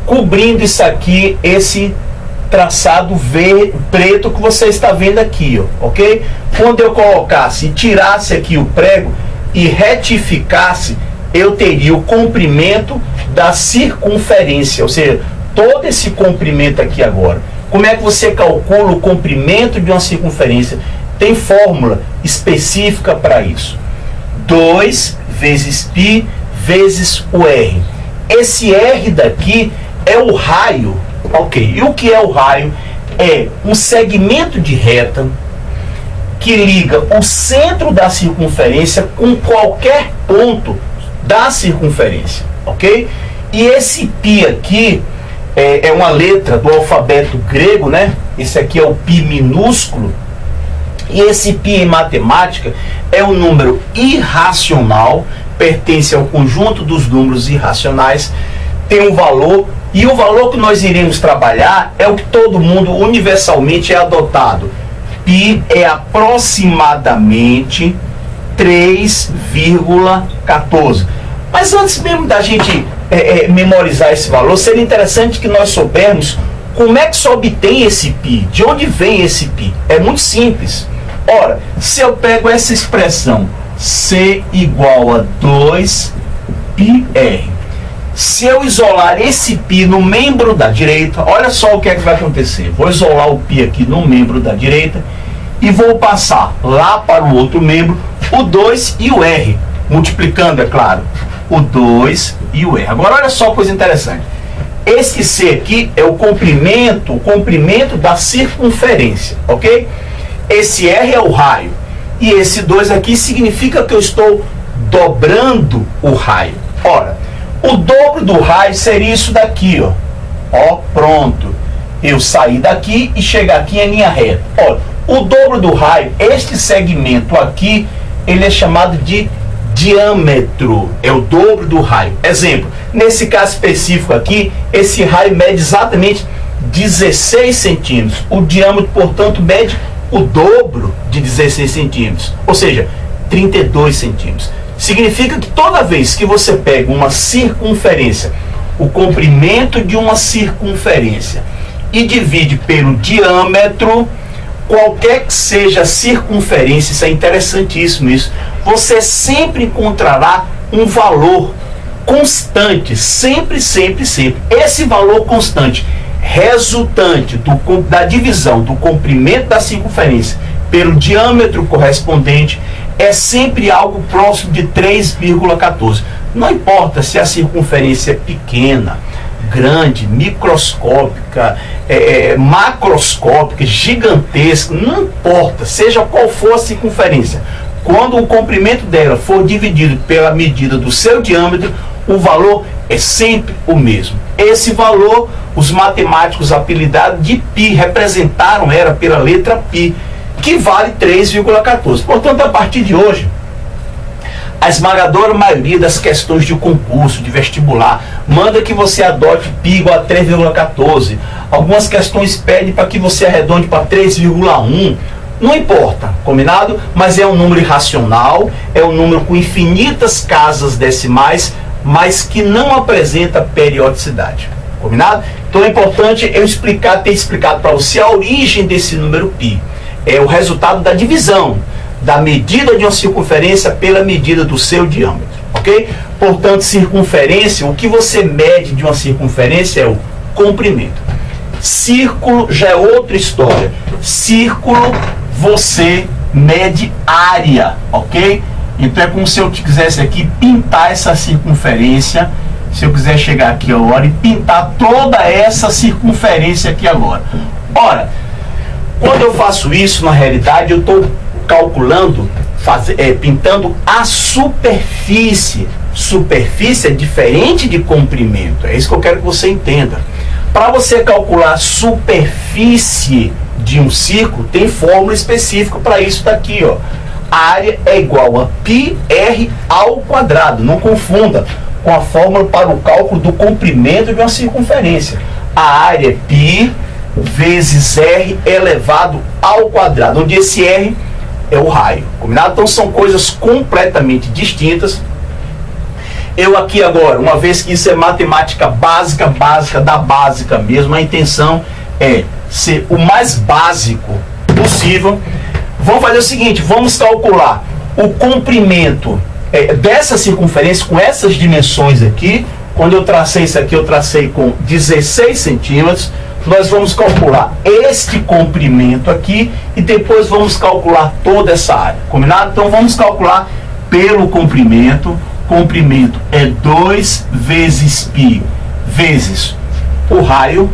cobrindo isso aqui, esse traçado preto que você está vendo aqui, ó, ok? Quando eu colocasse e tirasse aqui o prego e retificasse, eu teria o comprimento da circunferência, ou seja, todo esse comprimento aqui agora. Como é que você calcula o comprimento de uma circunferência? Tem fórmula específica para isso. 2 vezes π vezes o R. Esse R daqui é o raio. Ok, e o que é o raio? É um segmento de reta que liga o centro da circunferência com qualquer ponto da circunferência, ok? E esse π aqui é uma letra do alfabeto grego, né? Esse aqui é o π minúsculo. E esse π em matemática é um número irracional, pertence ao conjunto dos números irracionais, tem um valor, e o valor que nós iremos trabalhar é o que todo mundo universalmente é adotado. Π é aproximadamente 3,14. Mas antes mesmo da gente memorizar esse valor, seria interessante que nós soubermos como é que se obtém esse π, de onde vem esse π. É muito simples. Ora, se eu pego essa expressão C igual a 2πr, se eu isolar esse π no membro da direita, olha só o que é que vai acontecer. Vou isolar o π aqui no membro da direita e vou passar lá para o outro membro o 2 e o r, multiplicando, é claro, o 2 e o r. Agora, olha só coisa interessante. Esse C aqui é o comprimento da circunferência, ok? Esse R é o raio. E esse 2 aqui significa que eu estou dobrando o raio. Ora, o dobro do raio seria isso daqui, ó. Ó, pronto. Eu saí daqui e chegar aqui em linha reta. Olha, o dobro do raio, este segmento aqui, ele é chamado de diâmetro. É o dobro do raio. Exemplo, nesse caso específico aqui, esse raio mede exatamente 16 centímetros. O diâmetro, portanto, mede o dobro de 16 centímetros, ou seja, 32 centímetros. Significa que toda vez que você pega uma circunferência, o comprimento de uma circunferência, e divide pelo diâmetro, qualquer que seja a circunferência, isso é interessantíssimo isso, você sempre encontrará um valor constante, sempre, sempre, sempre. Esse valor constante resultante da divisão do comprimento da circunferência pelo diâmetro correspondente é sempre algo próximo de 3,14. Não importa se a circunferência é pequena, grande, microscópica, macroscópica, gigantesca, não importa, seja qual for a circunferência. Quando o comprimento dela for dividido pela medida do seu diâmetro, o valor é sempre o mesmo. Esse valor, os matemáticos apelidaram de π, representaram, era pela letra π, que vale 3,14. Portanto, a partir de hoje, a esmagadora maioria das questões de concurso, de vestibular, manda que você adote π igual a 3,14. Algumas questões pedem para que você arredonde para 3,1. Não importa, combinado? Mas é um número irracional, é um número com infinitas casas decimais, mas que não apresenta periodicidade. Combinado? Então é importante eu ter explicado para você a origem desse número π. É o resultado da divisão da medida de uma circunferência pela medida do seu diâmetro, ok? Portanto, circunferência, o que você mede de uma circunferência é o comprimento. Círculo já é outra história. Círculo, você mede área, ok? Então é como se eu quisesse aqui pintar essa circunferência. Se eu quiser chegar aqui agora e pintar toda essa circunferência aqui agora. Ora, quando eu faço isso, na realidade, eu estou calculando, pintando a superfície. Superfície é diferente de comprimento. É isso que eu quero que você entenda. Para você calcular a superfície de um círculo, tem fórmula específica para isso daqui, ó. A área é igual a πr ao quadrado. Não confunda com a fórmula para o cálculo do comprimento de uma circunferência. A área é π vezes r elevado ao quadrado, onde esse r é o raio. Combinado? Então são coisas completamente distintas. Eu aqui agora, uma vez que isso é matemática básica, básica da básica mesmo, a intenção é ser o mais básico possível. Vamos fazer o seguinte, vamos calcular o comprimento dessa circunferência com essas dimensões aqui. Quando eu tracei isso aqui, eu tracei com 16 centímetros. Nós vamos calcular este comprimento aqui e depois vamos calcular toda essa área. Combinado? Então vamos calcular pelo comprimento. Comprimento é 2 vezes π vezes o raio,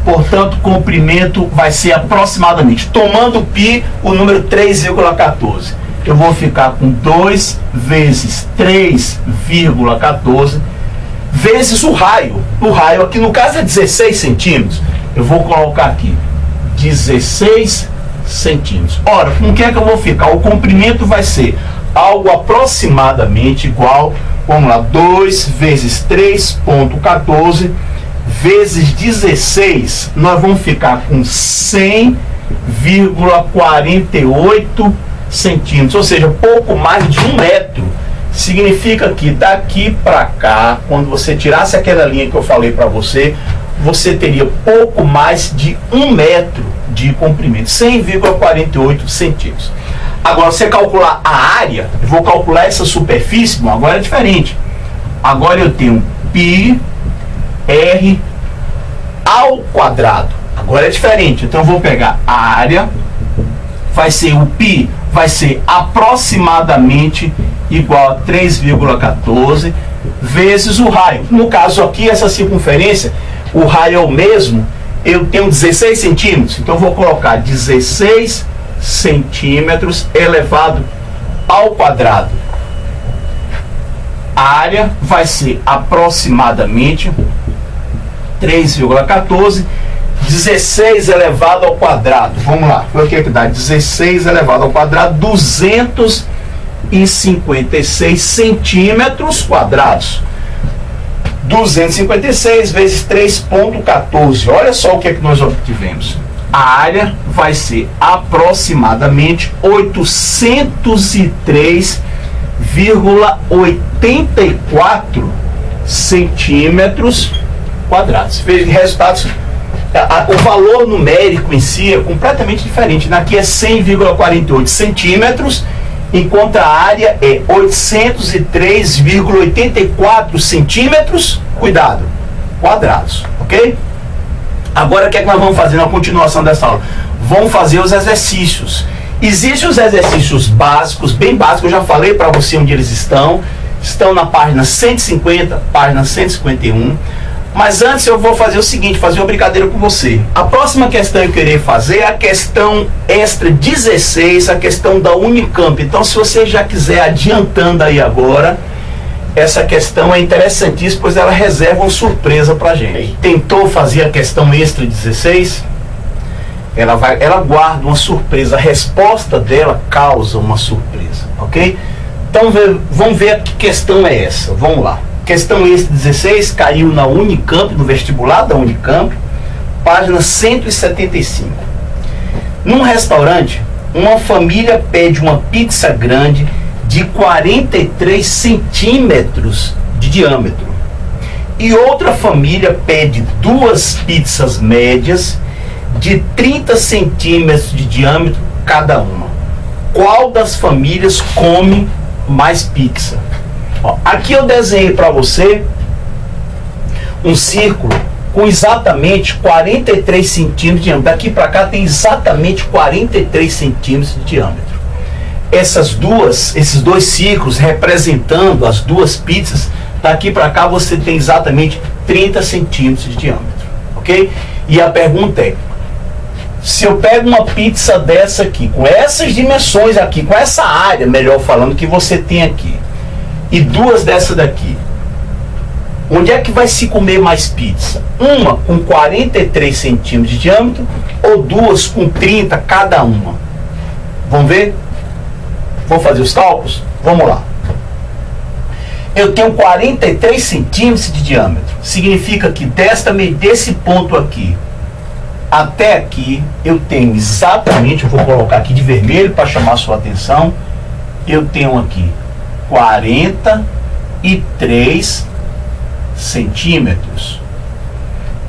Portanto, o comprimento vai ser aproximadamente, tomando π, o número 3,14. Eu vou ficar com 2 vezes 3,14 vezes o raio. O raio aqui, no caso, é 16 centímetros. Eu vou colocar aqui 16 centímetros. Ora, com o que é que eu vou ficar? O comprimento vai ser algo aproximadamente igual, vamos lá, 2 vezes 3,14 vezes 16, nós vamos ficar com 100,48 centímetros, ou seja, pouco mais de 1 metro. Significa que daqui para cá, quando você tirasse aquela linha que eu falei para você, você teria pouco mais de 1 metro de comprimento, 100,48 centímetros. Agora, você calcular a área, eu vou calcular essa superfície, bom, agora é diferente. Agora eu tenho πr ao quadrado. Agora é diferente. Então eu vou pegar a área, vai ser o π, vai ser aproximadamente igual a 3,14 vezes o raio. No caso aqui, essa circunferência, o raio é o mesmo, eu tenho 16 centímetros, então eu vou colocar 16 centímetros elevado ao quadrado. A área vai ser aproximadamente 3,14, 16 elevado ao quadrado. Vamos lá, o que é que dá? 16 elevado ao quadrado, 256 centímetros quadrados. 256 vezes 3,14. Olha só o que é que nós obtivemos. A área vai ser aproximadamente 803,84 centímetros quadrados. Resultados, o valor numérico em si é completamente diferente. Aqui é 100,48 centímetros, enquanto a área é 803,84 centímetros, cuidado, quadrados, ok? Agora, o que é que nós vamos fazer na continuação dessa aula? Vamos fazer os exercícios. Existem os exercícios básicos, bem básicos, eu já falei para você onde eles estão na página 150, página 151. Mas antes eu vou fazer o seguinte, fazer uma brincadeira com você. A próxima questão que eu querer fazer é a questão extra 16, a questão da Unicamp. Então, se você já quiser adiantando aí agora, essa questão é interessantíssima, pois ela reserva uma surpresa pra gente. Tentou fazer a questão extra 16? Ela guarda uma surpresa. A resposta dela causa uma surpresa, ok? Então, vamos ver que questão é essa. Vamos lá. Questão extra 16 caiu na Unicamp, no vestibular da Unicamp, página 175. Num restaurante, uma família pede uma pizza grande de 43 centímetros de diâmetro e outra família pede 2 pizzas médias de 30 centímetros de diâmetro cada uma. Qual das famílias come mais pizza? Ó, aqui eu desenhei para você um círculo com exatamente 43 centímetros de diâmetro. Daqui para cá tem exatamente 43 centímetros de diâmetro. Esses dois círculos representando as 2 pizzas, daqui para cá você tem exatamente 30 centímetros de diâmetro, ok? E a pergunta é, se eu pego uma pizza dessa aqui, com essas dimensões aqui, com essa área, melhor falando, que você tem aqui, e 2 dessa daqui, onde é que vai se comer mais pizza? Uma com 43 centímetros de diâmetro ou 2 com 30 cada uma? Vamos ver? Vamos fazer os cálculos? Vamos lá. Eu tenho 43 centímetros de diâmetro. Significa que desse ponto aqui até aqui, eu tenho exatamente, eu vou colocar aqui de vermelho para chamar a sua atenção, eu tenho aqui 43 centímetros.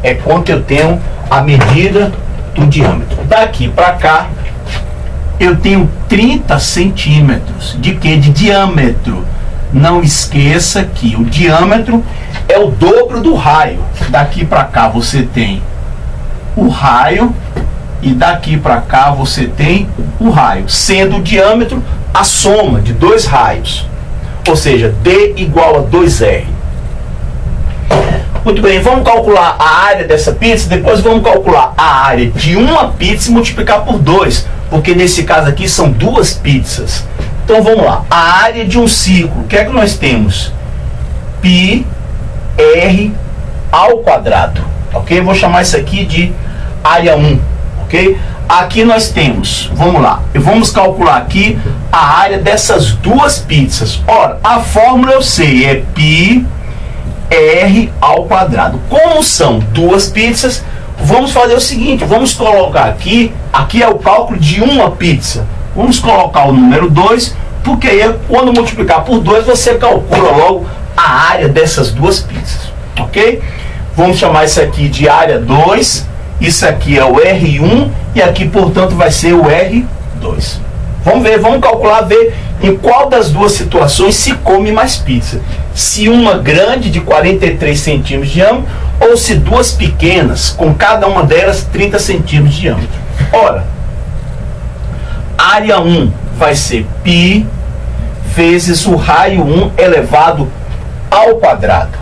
É quanto eu tenho a medida do diâmetro. Daqui para cá, eu tenho 30 centímetros. De quê? De diâmetro. Não esqueça que o diâmetro é o dobro do raio. Daqui para cá você tem o raio e daqui para cá você tem o raio, sendo o diâmetro a soma de 2 raios. Ou seja, D igual a 2R. Muito bem, vamos calcular a área dessa pizza, depois vamos calcular a área de uma pizza e multiplicar por 2, porque nesse caso aqui são 2 pizzas. Então vamos lá, a área de um círculo, o que é que nós temos? Πr ao quadrado, ok? Eu vou chamar isso aqui de área 1, ok? Aqui nós temos, vamos lá, vamos calcular aqui a área dessas 2 pizzas. Ora, a fórmula eu sei, é πr ao quadrado. Como são 2 pizzas, vamos fazer o seguinte, vamos colocar aqui é o cálculo de uma pizza. Vamos colocar o número 2, porque aí quando multiplicar por 2, você calcula logo a área dessas 2 pizzas, ok? Vamos chamar isso aqui de área 2, isso aqui é o R1 e aqui, portanto, vai ser o R2. Vamos ver, vamos calcular, ver em qual das 2 situações se come mais pizza. Se uma grande de 43 centímetros de diâmetro ou se 2 pequenas, com cada uma delas 30 centímetros de diâmetro. Ora, área 1 vai ser π vezes o raio 1 elevado ao quadrado.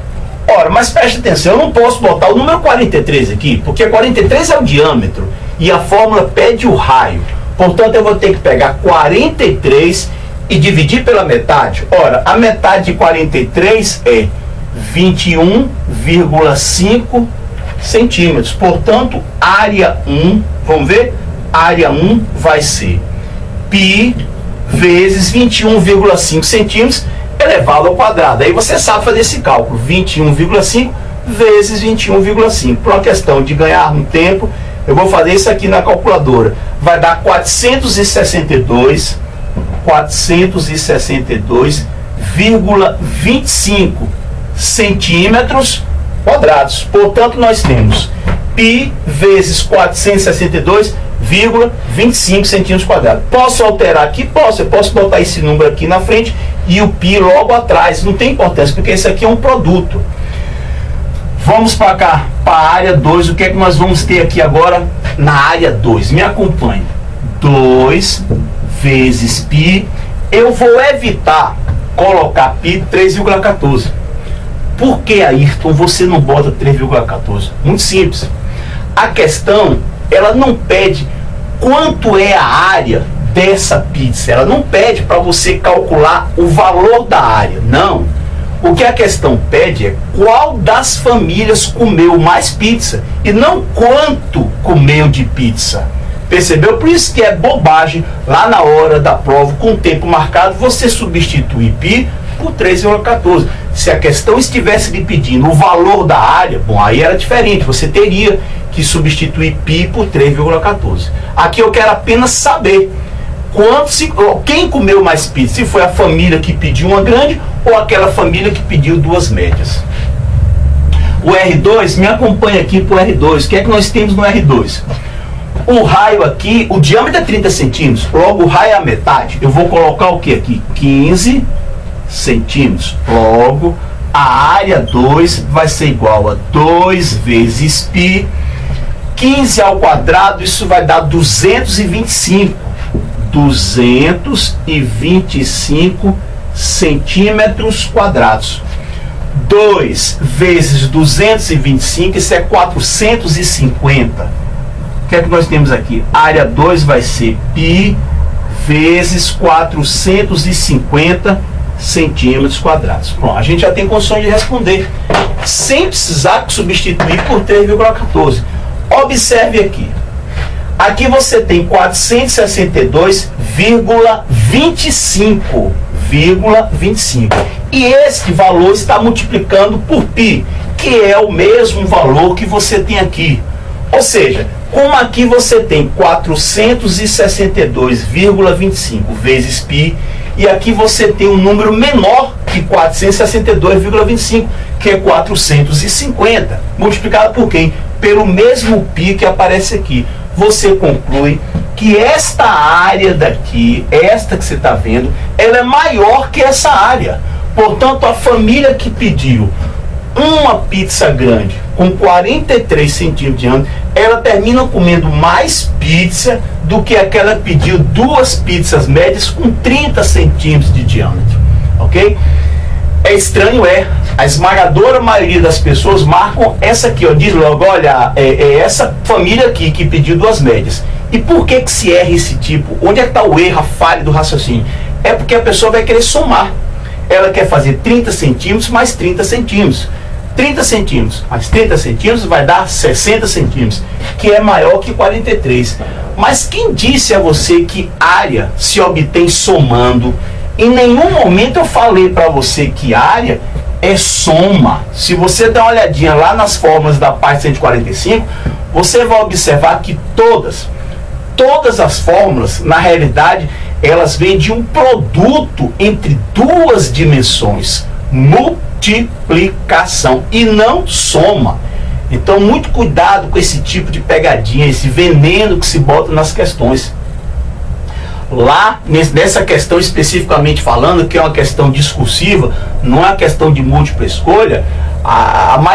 Ora, mas preste atenção, eu não posso botar o número 43 aqui, porque 43 é o diâmetro e a fórmula pede o raio. Portanto, eu vou ter que pegar 43 e dividir pela metade. Ora, a metade de 43 é 21,5 centímetros. Portanto, área 1, vamos ver? Área 1 vai ser π vezes 21,5 centímetros elevado ao quadrado. Aí você sabe fazer esse cálculo, 21,5 vezes 21,5. Por uma questão de ganhar um tempo, eu vou fazer isso aqui na calculadora. Vai dar 462,25 centímetros quadrados. Portanto, nós temos π vezes 462,25 centímetros quadrados. Posso alterar aqui? Posso. Eu posso botar esse número aqui na frente e o π logo atrás. Não tem importância, porque esse aqui é um produto. Vamos para cá, para a área 2. O que é que nós vamos ter aqui agora na área 2? Me acompanhe. 2 vezes π. Eu vou evitar colocar π 3,14. Por que, Ayrton, você não bota 3,14? Muito simples. A questão, ela não pede quanto é a área dessa pizza. Ela não pede para você calcular o valor da área. Não. O que a questão pede é qual das famílias comeu mais pizza e não quanto comeu de pizza. Percebeu? Por isso que é bobagem lá na hora da prova, com o tempo marcado, você substituir π por 3,14. Se a questão estivesse lhe pedindo o valor da área, bom, aí era diferente. Você teria que substituir π por 3,14. Aqui eu quero apenas saber quem comeu mais pizza. Se foi a família que pediu uma grande ou aquela família que pediu 2 médias. O R2, me acompanha aqui para o R2. O que é que nós temos no R2? O raio aqui, o diâmetro é 30 centímetros, logo o raio é a metade. Eu vou colocar o que aqui? 15 centímetros. Logo, a área 2 vai ser igual a 2 vezes π. 15 ao quadrado, isso vai dar 225 centímetros quadrados. 2 vezes 225, isso é 450. O que é que nós temos aqui? A área 2 vai ser π vezes 450 centímetros quadrados. Bom, a gente já tem condições de responder sem precisar substituir por 3,14. Observe aqui. Aqui você tem 462,25. E este valor está multiplicando por π, que é o mesmo valor que você tem aqui. Ou seja, como aqui você tem 462,25 vezes π, e aqui você tem um número menor que 462,25, que é 450, multiplicado por quem? Pelo mesmo π que aparece aqui. Você conclui que esta área daqui, esta que você está vendo, ela é maior que essa área. Portanto, a família que pediu uma pizza grande com 43 centímetros de diâmetro, ela termina comendo mais pizza do que aquela que pediu 2 pizzas médias com 30 centímetros de diâmetro. Ok? É estranho, a esmagadora maioria das pessoas marcam essa aqui, ó, diz logo, olha, é essa família aqui que pediu 2 médias. E por que que se erra esse tipo? Onde é que está o erro, a falha do raciocínio? É porque a pessoa vai querer somar. Ela quer fazer 30 centímetros mais 30 centímetros. 30 centímetros mais 30 centímetros vai dar 60 centímetros, que é maior que 43. Mas quem disse a você que área se obtém somando? Em nenhum momento eu falei para você que área é soma. Se você dá uma olhadinha lá nas fórmulas da parte 145, você vai observar que todas as fórmulas, na realidade, elas vêm de um produto entre 2 dimensões, multiplicação, e não soma. Então, muito cuidado com esse tipo de pegadinha, esse veneno que se bota nas questões. Lá, nessa questão especificamente falando, que é uma questão discursiva, não é uma questão de múltipla escolha,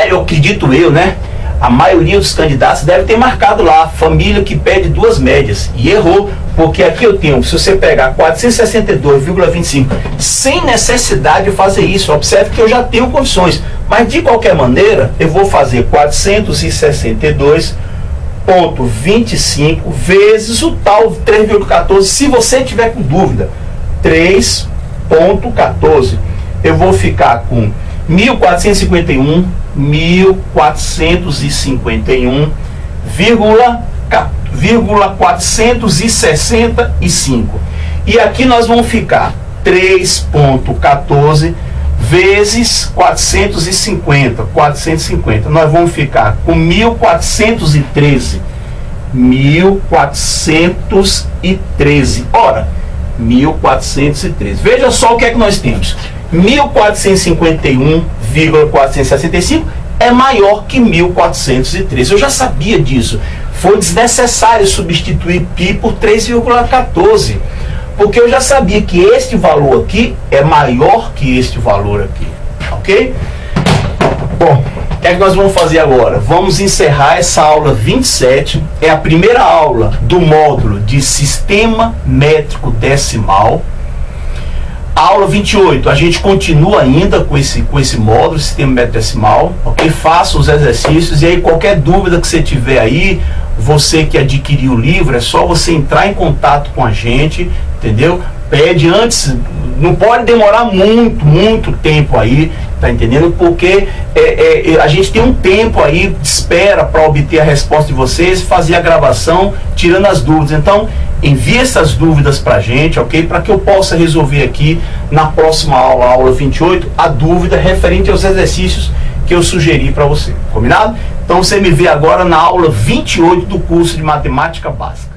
eu acredito eu, né? A maioria dos candidatos deve ter marcado lá, família que pede 2 médias, e errou, porque aqui eu tenho, se você pegar 462,25, sem necessidade de fazer isso, observe que eu já tenho condições, mas de qualquer maneira, eu vou fazer 462,25 vezes o tal 3,14, se você tiver com dúvida, 3,14, eu vou ficar com 1.451,465. E aqui nós vamos ficar 3,14 vezes 450. Nós vamos ficar com 1.413. 1.413. Ora, 1.413. Veja só o que é que nós temos. 1.451,465 é maior que 1.413. Eu já sabia disso. Foi desnecessário substituir π por 3,14, porque eu já sabia que este valor aqui é maior que este valor aqui, ok? Bom, o que é que nós vamos fazer agora? Vamos encerrar essa aula 27, é a primeira aula do módulo de Sistema Métrico Decimal. Aula 28, a gente continua ainda com esse módulo, Sistema Métrico Decimal, ok? Faça os exercícios, e aí qualquer dúvida que você tiver aí, você que adquiriu o livro, é só você entrar em contato com a gente, entendeu? Pede antes, não pode demorar muito tempo aí, tá entendendo? Porque a gente tem um tempo aí de espera para obter a resposta de vocês, fazer a gravação, tirando as dúvidas. Então, envie essas dúvidas para a gente, ok? Para que eu possa resolver aqui na próxima aula, aula 28, a dúvida referente aos exercícios que eu sugeri para você, combinado? Então você me vê agora na aula 28 do curso de Matemática Básica.